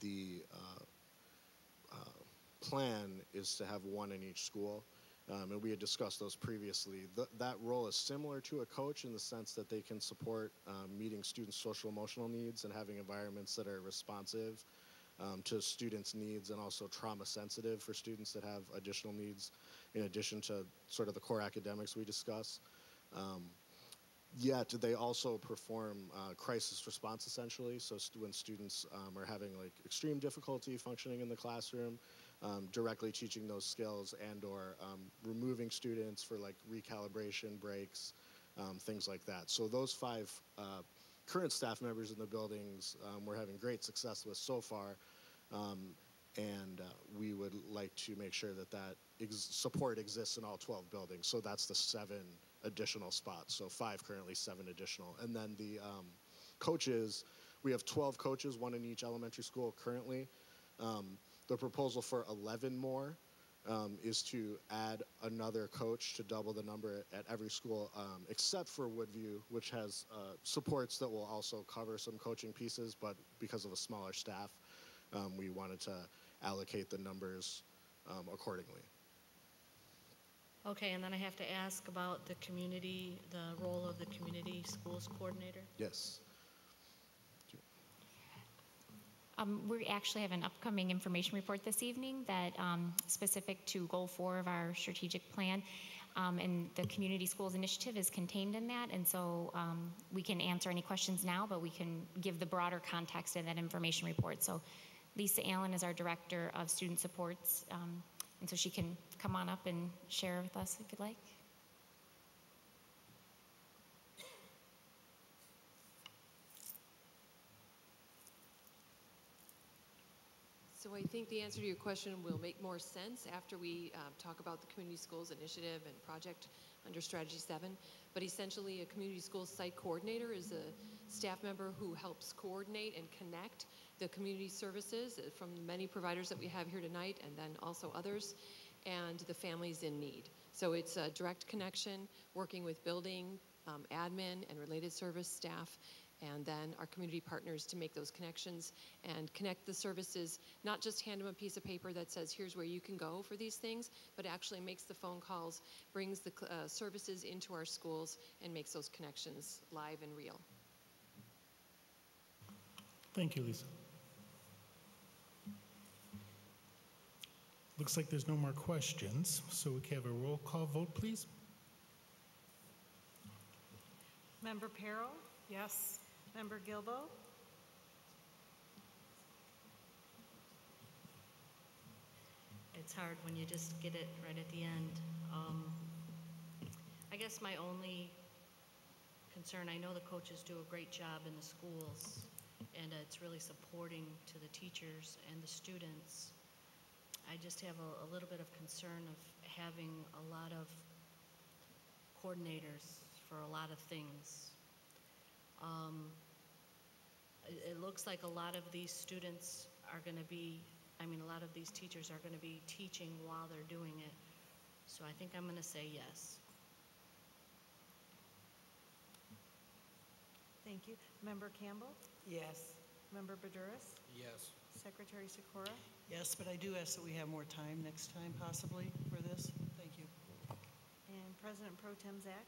The plan is to have 1 in each school, and we had discussed those previously. That role is similar to a coach in the sense that they can support meeting students' social emotional needs and having environments that are responsive to students' needs and also trauma sensitive for students that have additional needs in addition to sort of the core academics we discuss. Yet they also perform crisis response essentially. So when students are having like extreme difficulty functioning in the classroom, directly teaching those skills and or removing students for like recalibration breaks, things like that. So those 5 current staff members in the buildings we're having great success with so far. And we would like to make sure that support exists in all 12 buildings. So that's the 7 additional spots. So 5 currently, 7 additional. And then the coaches, we have 12 coaches, 1 in each elementary school currently. The proposal for 11 more is to add another coach to double the number at every school, except for Woodview, which has supports that will also cover some coaching pieces, but because of a smaller staff, we wanted to allocate the numbers accordingly. Okay, and then I have to ask about the community, the role of the community schools coordinator. Yes. We actually have an upcoming information report this evening that specific to Goal 4 of our strategic plan, and the Community Schools Initiative is contained in that, and so we can answer any questions now, but we can give the broader context in that information report. So Lisa Allen is our Director of Student Supports, and so she can come on up and share with us if you'd like. So I think the answer to your question will make more sense after we talk about the Community Schools Initiative and project under Strategy 7. But essentially, a Community Schools Site Coordinator is a staff member who helps coordinate and connect the community services from many providers that we have here tonight, and then also others, and the families in need. So it's a direct connection, working with building, admin, and related service staff, and then our community partners to make those connections and connect the services, not just hand them a piece of paper that says, here's where you can go for these things, but actually makes the phone calls, brings the services into our schools, and makes those connections live and real. Thank you, Lisa. Looks like there's no more questions, so we can have a roll call vote, please. Member Perro? Yes. Member Gilbo? It's hard when you just get it right at the end. I guess my only concern, I know the coaches do a great job in the schools, and it's really supporting to the teachers and the students. I just have a little bit of concern of having a lot of coordinators for a lot of things. It looks like a lot of these students are going to be, I mean, a lot of these teachers are going to be teaching while they're doing it. So I think I'm going to say yes. Thank you. Member Campbell? Yes. Member Badouris? Yes. Secretary Sikora? Yes, but I do ask that we have more time next time possibly for this. Thank you. And President Pro Tem Zach?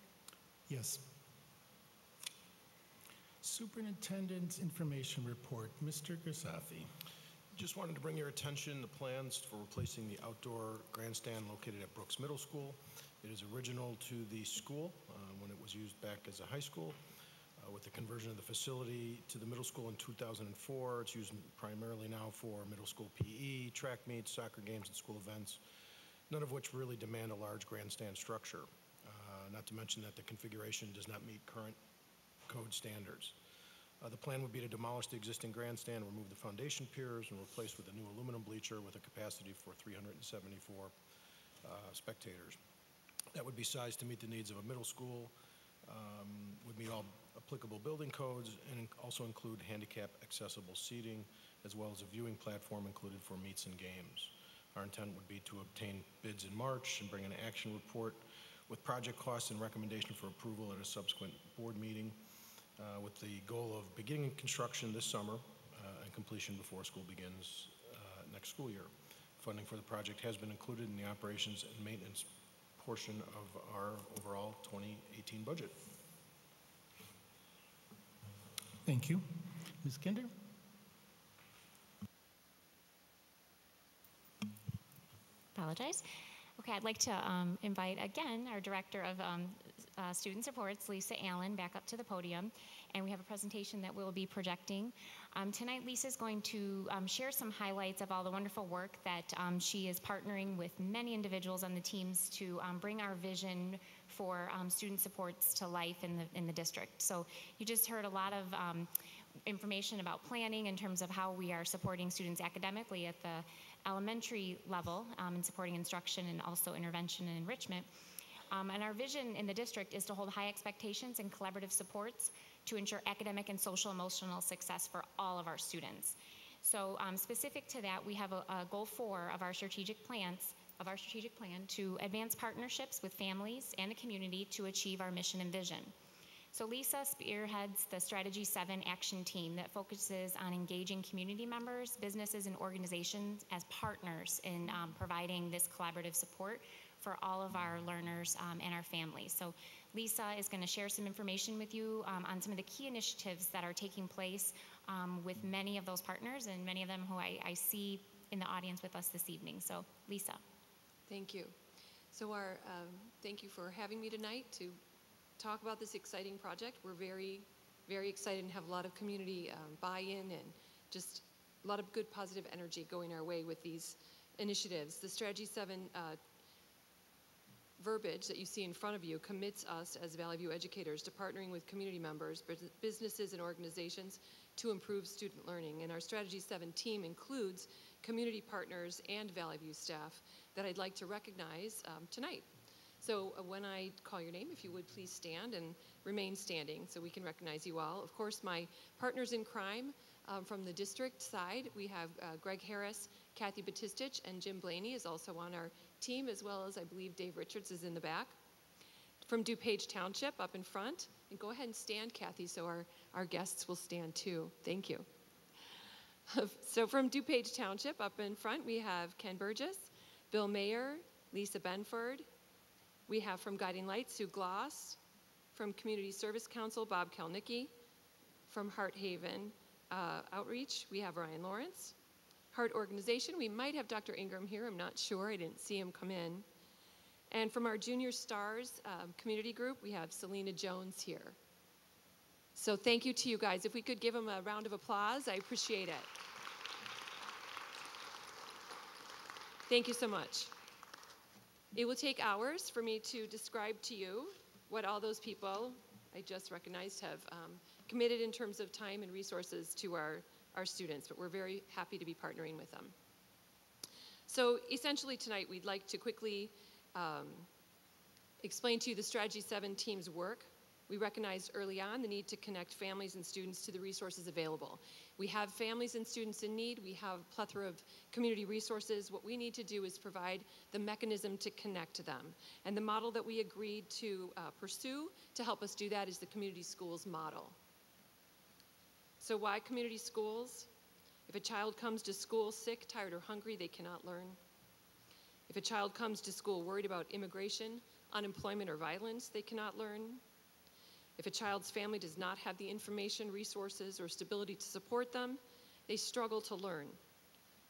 Yes. Superintendent's Information Report, Mr. Grisafi. Just wanted to bring your attention the plans for replacing the outdoor grandstand located at Brooks Middle School. It is original to the school when it was used back as a high school. With the conversion of the facility to the middle school in 2004, it's used primarily now for middle school PE, track meets, soccer games, and school events, none of which really demand a large grandstand structure. Not to mention that the configuration does not meet current code standards. The plan would be to demolish the existing grandstand, remove the foundation piers, and replace with a new aluminum bleacher with a capacity for 374 spectators. That would be sized to meet the needs of a middle school, would meet all applicable building codes, and also include handicap accessible seating, as well as a viewing platform included for meets and games. Our intent would be to obtain bids in March and bring an action report with project costs and recommendation for approval at a subsequent board meeting, with the goal of beginning construction this summer and completion before school begins next school year. Funding for the project has been included in the operations and maintenance portion of our overall 2018 budget. Thank you. Ms. Kinder? Apologize. Okay, I'd like to invite again our Director of Student Supports, Lisa Allen, back up to the podium. And we have a presentation that we'll be projecting. Tonight, Lisa's going to share some highlights of all the wonderful work that she is partnering with many individuals on the teams to bring our vision for student supports to life in the district. So you just heard a lot of information about planning in terms of how we are supporting students academically at the elementary level and supporting instruction and also intervention and enrichment. And our vision in the district is to hold high expectations and collaborative supports to ensure academic and social emotional success for all of our students. So specific to that, we have a goal 4 of our strategic plan to advance partnerships with families and the community to achieve our mission and vision. So Lisa spearheads the Strategy 7 action team that focuses on engaging community members, businesses, and organizations as partners in providing this collaborative support for all of our learners and our families. So Lisa is going to share some information with you on some of the key initiatives that are taking place with many of those partners and many of them who I see in the audience with us this evening. So Lisa. Thank you. So thank you for having me tonight to talk about this exciting project. We're very, very excited and have a lot of community buy-in and just a lot of good positive energy going our way with these initiatives. The Strategy 7 verbiage that you see in front of you commits us as Valley View educators to partnering with community members, businesses, and organizations to improve student learning. And our Strategy 7 team includes community partners and Valley View staff that I'd like to recognize tonight. So when I call your name, if you would please stand and remain standing so we can recognize you all. Of course, my partners in crime from the district side, we have Greg Harris, Kathy Batistich, and Jim Blaney is also on our team, as well as I believe Dave Richards is in the back. From DuPage Township up in front, and go ahead and stand, Kathy, so our guests will stand too. Thank you. So from DuPage Township up in front, we have Ken Burgess, Bill Mayer, Lisa Benford. We have from Guiding Lights, Sue Gloss. From Community Service Council, Bob Kalnicki. From Heart Haven Outreach, we have Ryan Lawrence. Heart Organization, we might have Dr. Ingram here, I'm not sure, I didn't see him come in. And from our Junior Stars community group, we have Selena Jones here. So thank you to you guys. If we could give them a round of applause, I appreciate it. Thank you so much. It will take hours for me to describe to you what all those people I just recognized have committed in terms of time and resources to our students, but we're very happy to be partnering with them. So essentially tonight we'd like to quickly explain to you the Strategy 7 team's work. We recognized early on the need to connect families and students to the resources available. We have families and students in need. We have a plethora of community resources. What we need to do is provide the mechanism to connect to them. And the model that we agreed to pursue to help us do that is the community schools model. So why community schools? If a child comes to school sick, tired, or hungry, they cannot learn. If a child comes to school worried about immigration, unemployment, or violence, they cannot learn. If a child's family does not have the information, resources, or stability to support them, they struggle to learn.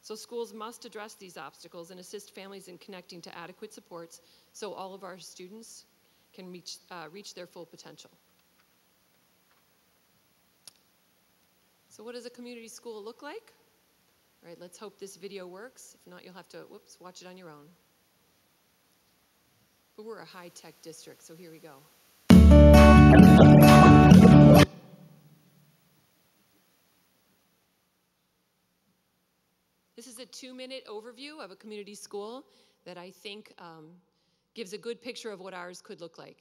So schools must address these obstacles and assist families in connecting to adequate supports so all of our students can reach their full potential. So what does a community school look like? All right, let's hope this video works. If not, you'll have to, watch it on your own. But we're a high-tech district, so here we go. This is a 2-minute overview of a community school that I think gives a good picture of what ours could look like.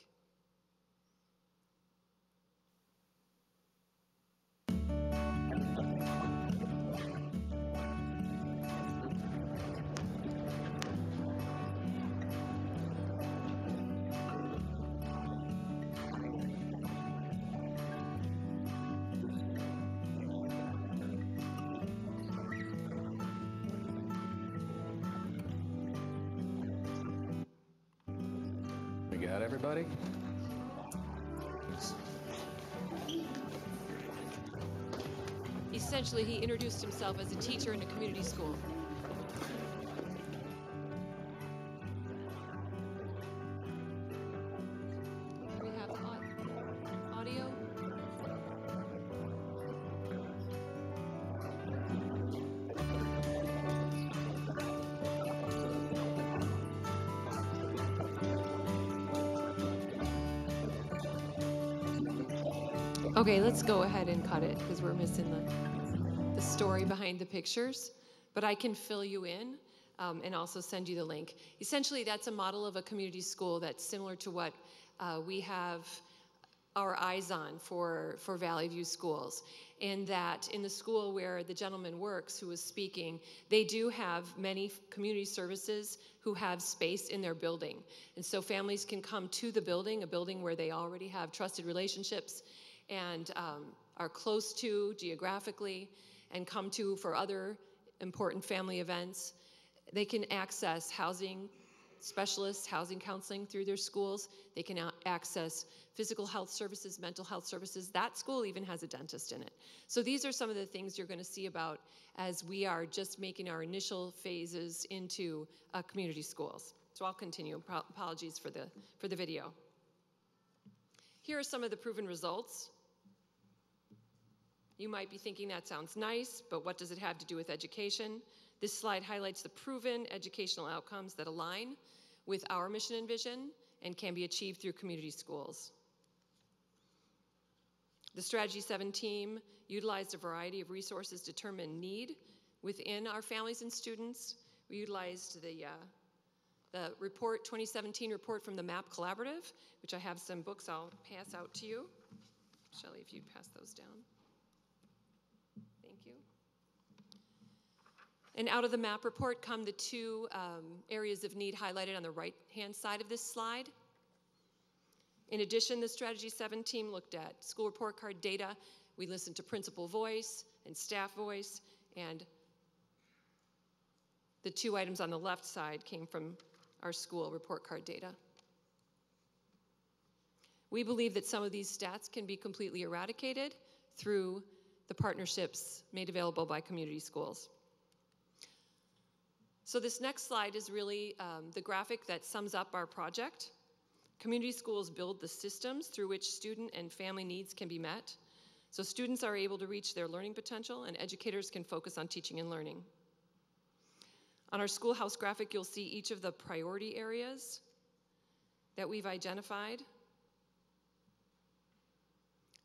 We got everybody? Essentially, he introduced himself as a teacher in a community school. Do we have audio? Okay, let's go ahead and cut it because we're missing the story behind the pictures, but I can fill you in and also send you the link. Essentially, that's a model of a community school that's similar to what we have our eyes on for Valley View schools. In that, in the school where the gentleman works who was speaking, they do have many community services who have space in their building. And so families can come to the building, a building where they already have trusted relationships and are close to geographically and come to for other important family events. They can access housing specialists, housing counseling through their schools. They can access physical health services, mental health services. That school even has a dentist in it. So these are some of the things you're going to see about as we are just making our initial phases into community schools. So I'll continue. Apologies for the video. Here are some of the proven results. You might be thinking that sounds nice, but what does it have to do with education? This slide highlights the proven educational outcomes that align with our mission and vision and can be achieved through community schools. The Strategy 7 team utilized a variety of resources to determine need within our families and students. We utilized the report, 2017 report from the MAP Collaborative, which I have some books I'll pass out to you. Shelley, if you'd pass those down. Thank you. And out of the MAP report come the two areas of need highlighted on the right-hand side of this slide. In addition, the Strategy 7 team looked at school report card data. We listened to principal voice and staff voice, and the two items on the left side came from our school report card data. We believe that some of these stats can be completely eradicated through the partnerships made available by community schools. So this next slide is really the graphic that sums up our project. Community schools build the systems through which student and family needs can be met, so students are able to reach their learning potential and educators can focus on teaching and learning. On our schoolhouse graphic, you'll see each of the priority areas that we've identified.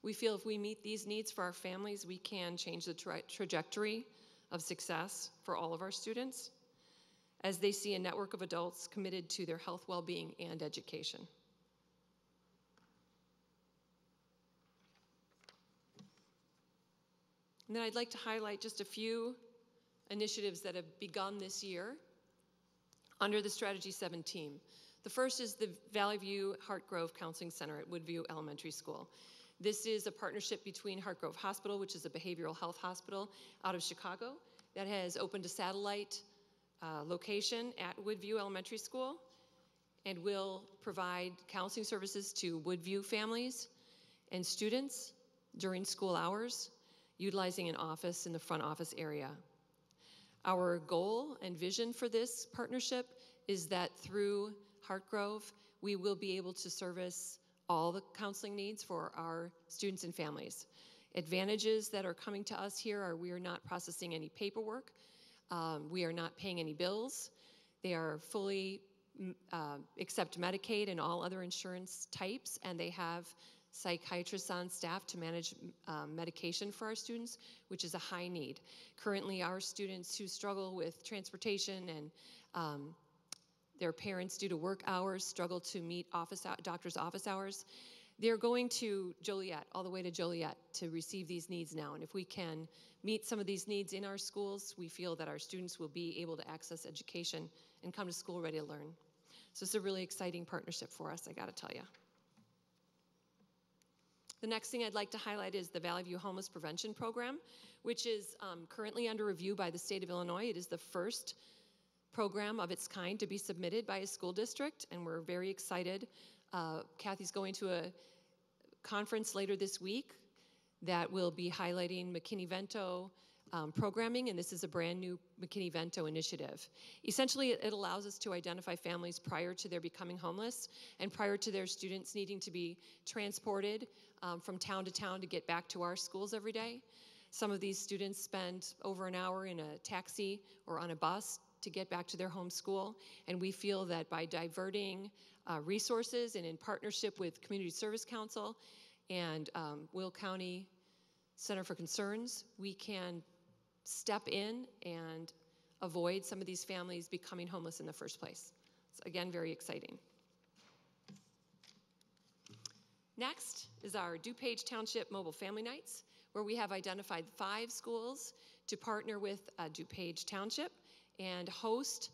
We feel if we meet these needs for our families, we can change the trajectory of success for all of our students as they see a network of adults committed to their health, well-being, and education. And then I'd like to highlight just a few initiatives that have begun this year under the Strategy 7 team. The first is the Valley View Hartgrove Counseling Center at Woodview Elementary School. This is a partnership between Hartgrove Hospital, which is a behavioral health hospital out of Chicago, that has opened a satellite location at Woodview Elementary School and will provide counseling services to Woodview families and students during school hours, utilizing an office in the front office area. Our goal and vision for this partnership is that through Hartgrove, we will be able to service all the counseling needs for our students and families. Advantages that are coming to us here are we are not processing any paperwork, we are not paying any bills, they are fully accept Medicaid and all other insurance types, and they have psychiatrists on staff to manage medication for our students, which is a high need. Currently, our students who struggle with transportation and their parents, due to work hours, struggle to meet doctor's office hours. They're going to Joliet, all the way to Joliet, to receive these needs now. And if we can meet some of these needs in our schools, we feel that our students will be able to access education and come to school ready to learn. So it's a really exciting partnership for us, I gotta tell you. The next thing I'd like to highlight is the Valley View Homeless Prevention Program, which is currently under review by the state of Illinois. It is the first program of its kind to be submitted by a school district, and we're very excited. Kathy's going to a conference later this week that will be highlighting McKinney-Vento programming, and this is a brand new McKinney-Vento initiative. Essentially, it allows us to identify families prior to their becoming homeless and prior to their students needing to be transported from town to town to get back to our schools every day. Some of these students spend over an hour in a taxi or on a bus to get back to their home school, and we feel that by diverting resources and in partnership with Community Service Council and Will County Center for Concerns, we can step in and avoid some of these families becoming homeless in the first place. So again, very exciting. Next is our DuPage Township Mobile Family Nights, where we have identified 5 schools to partner with DuPage Township and host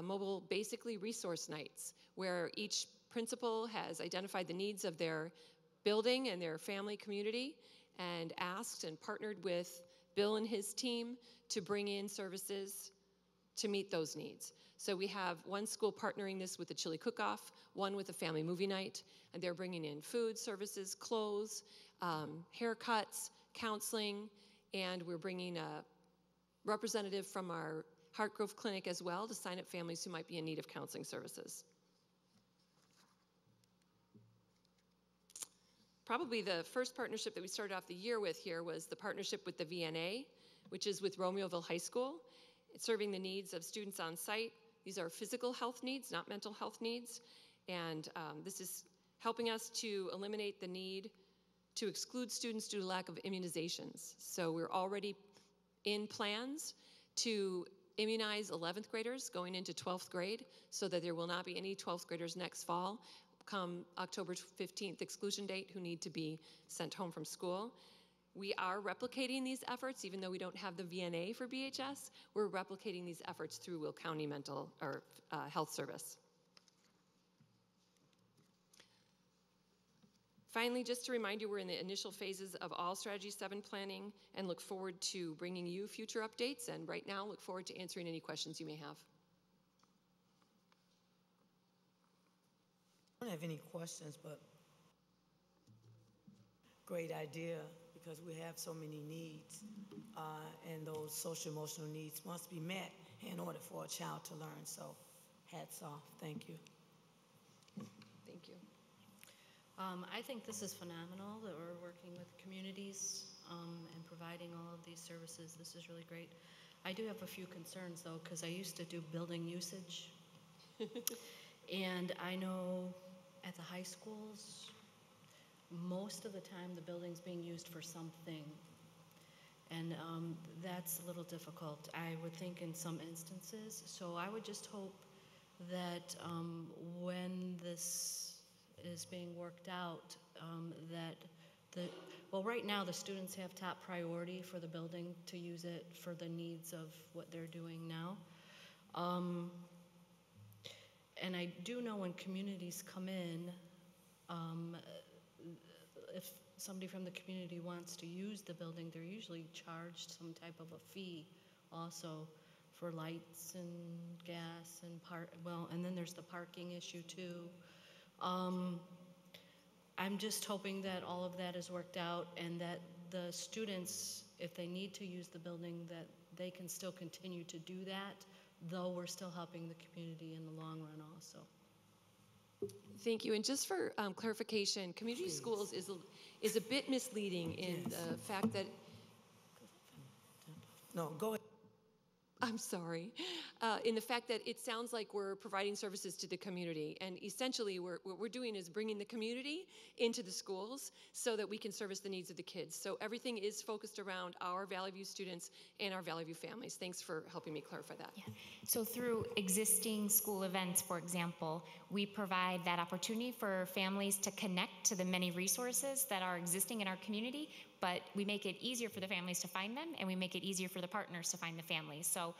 mobile, basically resource nights, where each principal has identified the needs of their building and their family community and asked and partnered with Bill and his team to bring in services to meet those needs. So we have one school partnering this with the chili cook-off, one with a family movie night, and they're bringing in food, services, clothes, haircuts, counseling, and we're bringing a representative from our Hartgrove Clinic as well to sign up families who might be in need of counseling services. Probably the first partnership that we started off the year with here was the partnership with the VNA, which is with Romeoville High School. It's serving the needs of students on site. These are physical health needs, not mental health needs. And this is helping us to eliminate the need to exclude students due to lack of immunizations. So we're already in plans to immunize 11th graders going into 12th grade so that there will not be any 12th graders next fall come October 15th exclusion date who need to be sent home from school. We are replicating these efforts, even though we don't have the VNA for BHS, we're replicating these efforts through Will County Mental or Health Service. Finally, just to remind you, we're in the initial phases of all Strategy 7 planning and look forward to bringing you future updates, and right now look forward to answering any questions you may have. I don't have any questions, but great idea, because we have so many needs, and those social emotional needs must be met in order for a child to learn. So hats off. Thank you. Thank you. I think this is phenomenal that we're working with communities and providing all of these services. This is really great. I do have a few concerns though, because I used to do building usage. And I know at the high schools, most of the time the building's being used for something. And that's a little difficult, I would think, in some instances. So I would just hope that when this is being worked out, well, right now the students have top priority for the building to use it for the needs of what they're doing now. And I do know when communities come in, if somebody from the community wants to use the building, they're usually charged some type of a fee also for lights and gas and and then there's the parking issue too. I'm just hoping that all of that is worked out and that the students, if they need to use the building, that they can still continue to do that, though we're still helping the community in the long run also. Thank you. And just for clarification, community schools is a bit misleading in the fact that. No, go ahead. I'm sorry. In the fact that it sounds like we're providing services to the community, and essentially what we're doing is bringing the community into the schools so that we can service the needs of the kids. So everything is focused around our Valley View students and our Valley View families. Thanks for helping me clarify that. Yeah. So through existing school events, for example, we provide that opportunity for families to connect to the many resources that are existing in our community, but we make it easier for the families to find them, and we make it easier for the partners to find the families. So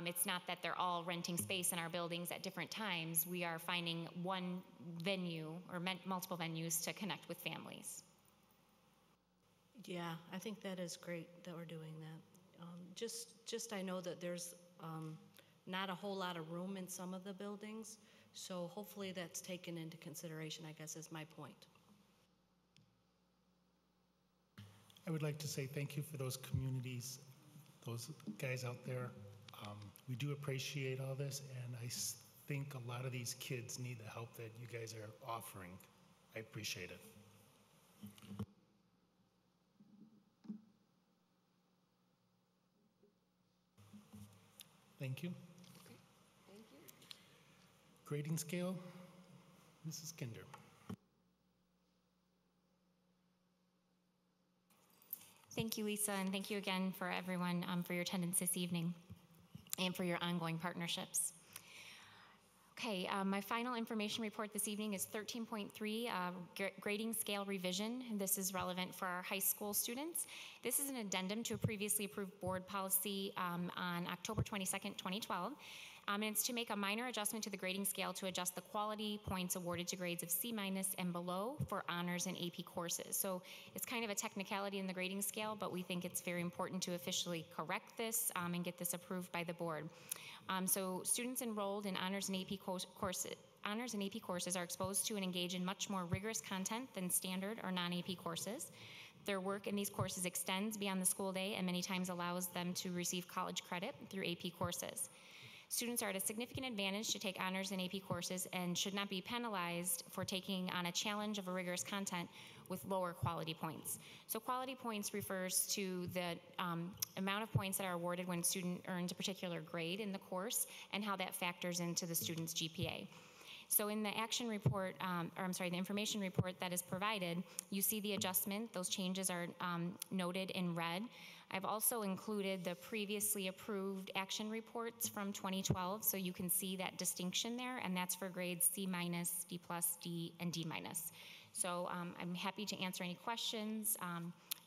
it's not that they're all renting space in our buildings at different times. We are finding one venue or multiple venues to connect with families. Yeah, I think that is great that we're doing that. Just I know that there's not a whole lot of room in some of the buildings, so hopefully that's taken into consideration, I guess is my point. I would like to say thank you for those communities, those guys out there. We do appreciate all this, and I think a lot of these kids need the help that you guys are offering. I appreciate it. Thank you. Okay. Thank you. Grading scale, Mrs. Kinder. Thank you, Lisa, and thank you again for everyone for your attendance this evening and for your ongoing partnerships. Okay, my final information report this evening is 13.3, grading scale revision. This is relevant for our high school students. This is an addendum to a previously approved board policy on October 22nd, 2012. And it's to make a minor adjustment to the grading scale to adjust the quality points awarded to grades of C- and below for honors and AP courses. So it's kind of a technicality in the grading scale, but we think it's very important to officially correct this and get this approved by the board. So students enrolled in honors and AP courses are exposed to and engage in much more rigorous content than standard or non-AP courses. Their work in these courses extends beyond the school day and many times allows them to receive college credit through AP courses. Students are at a significant advantage to take honors and AP courses and should not be penalized for taking on a challenge of a rigorous content with lower quality points. So quality points refers to the amount of points that are awarded when a student earns a particular grade in the course and how that factors into the student's GPA. So in the action report, the information report that is provided, you see the adjustment. Those changes are noted in red. I've also included the previously approved action reports from 2012, so you can see that distinction there, and that's for grades C-, D+, D, and D-. So I'm happy to answer any questions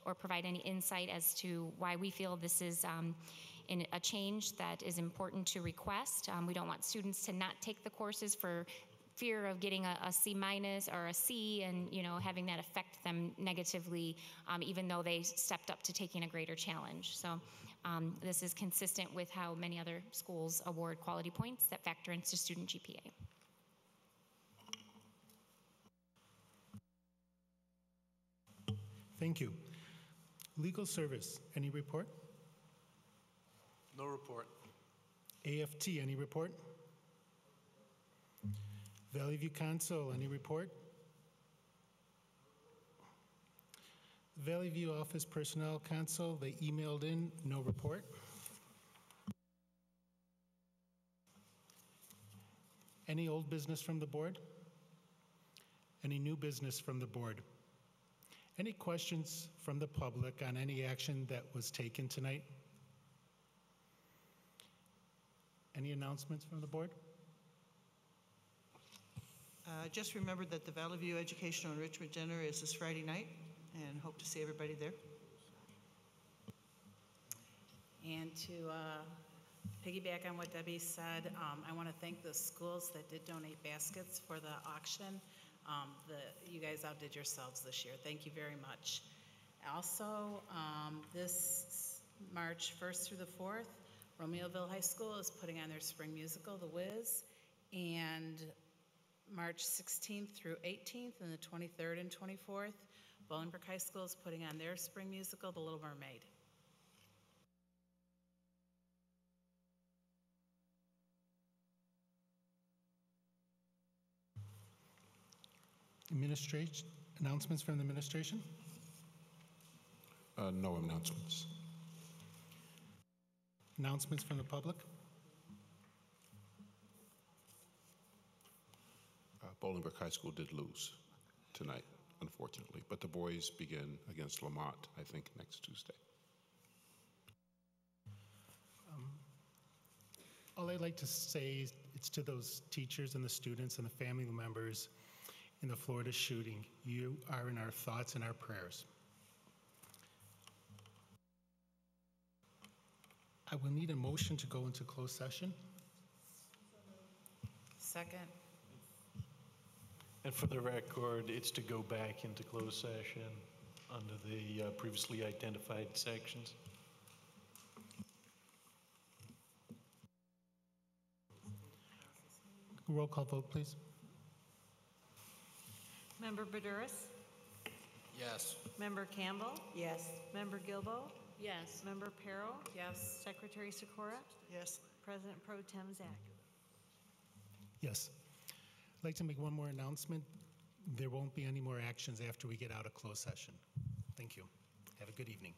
or provide any insight as to why we feel this is a change that is important to request. We don't want students to not take the courses for fear of getting a C- or a C and having that affect them negatively, even though they stepped up to taking a greater challenge. So this is consistent with how many other schools award quality points that factor into student GPA. Thank you. Legal service, any report? No report. AFT, any report? Valley View Council, any report? Valley View Office Personnel Council, they emailed in, no report. Any old business from the board? Any new business from the board? Any questions from the public on any action that was taken tonight? Any announcements from the board? Just remember that the Valley View Educational Enrichment Dinner is this Friday night, and hope to see everybody there. And to piggyback on what Debbie said, I want to thank the schools that did donate baskets for the auction. You guys outdid yourselves this year. Thank you very much. Also, this March 1st through the 4th, Romeoville High School is putting on their spring musical, The Wiz, and March 16th through 18th and the 23rd and 24th, Bolingbrook High School is putting on their spring musical, The Little Mermaid. Administration, announcements from the administration? No announcements. Announcements from the public? Bolingbrook High School did lose tonight, unfortunately, but the boys begin against Lamont, I think, next Tuesday. All I'd like to say is to those teachers and the students and the family members in the Florida shooting, you are in our thoughts and our prayers. I will need a motion to go into closed session. Second. And for the record, it's to go back into closed session under the previously identified sections. Roll call vote, please. Member Baduris? Yes. Member Campbell? Yes. Member Gilbo? Yes. Member Perro? Yes. Secretary Sikora? Yes. President Pro Tem Zach? Yes. I'd like to make one more announcement. There won't be any more actions after we get out of closed session. Thank you. Have a good evening.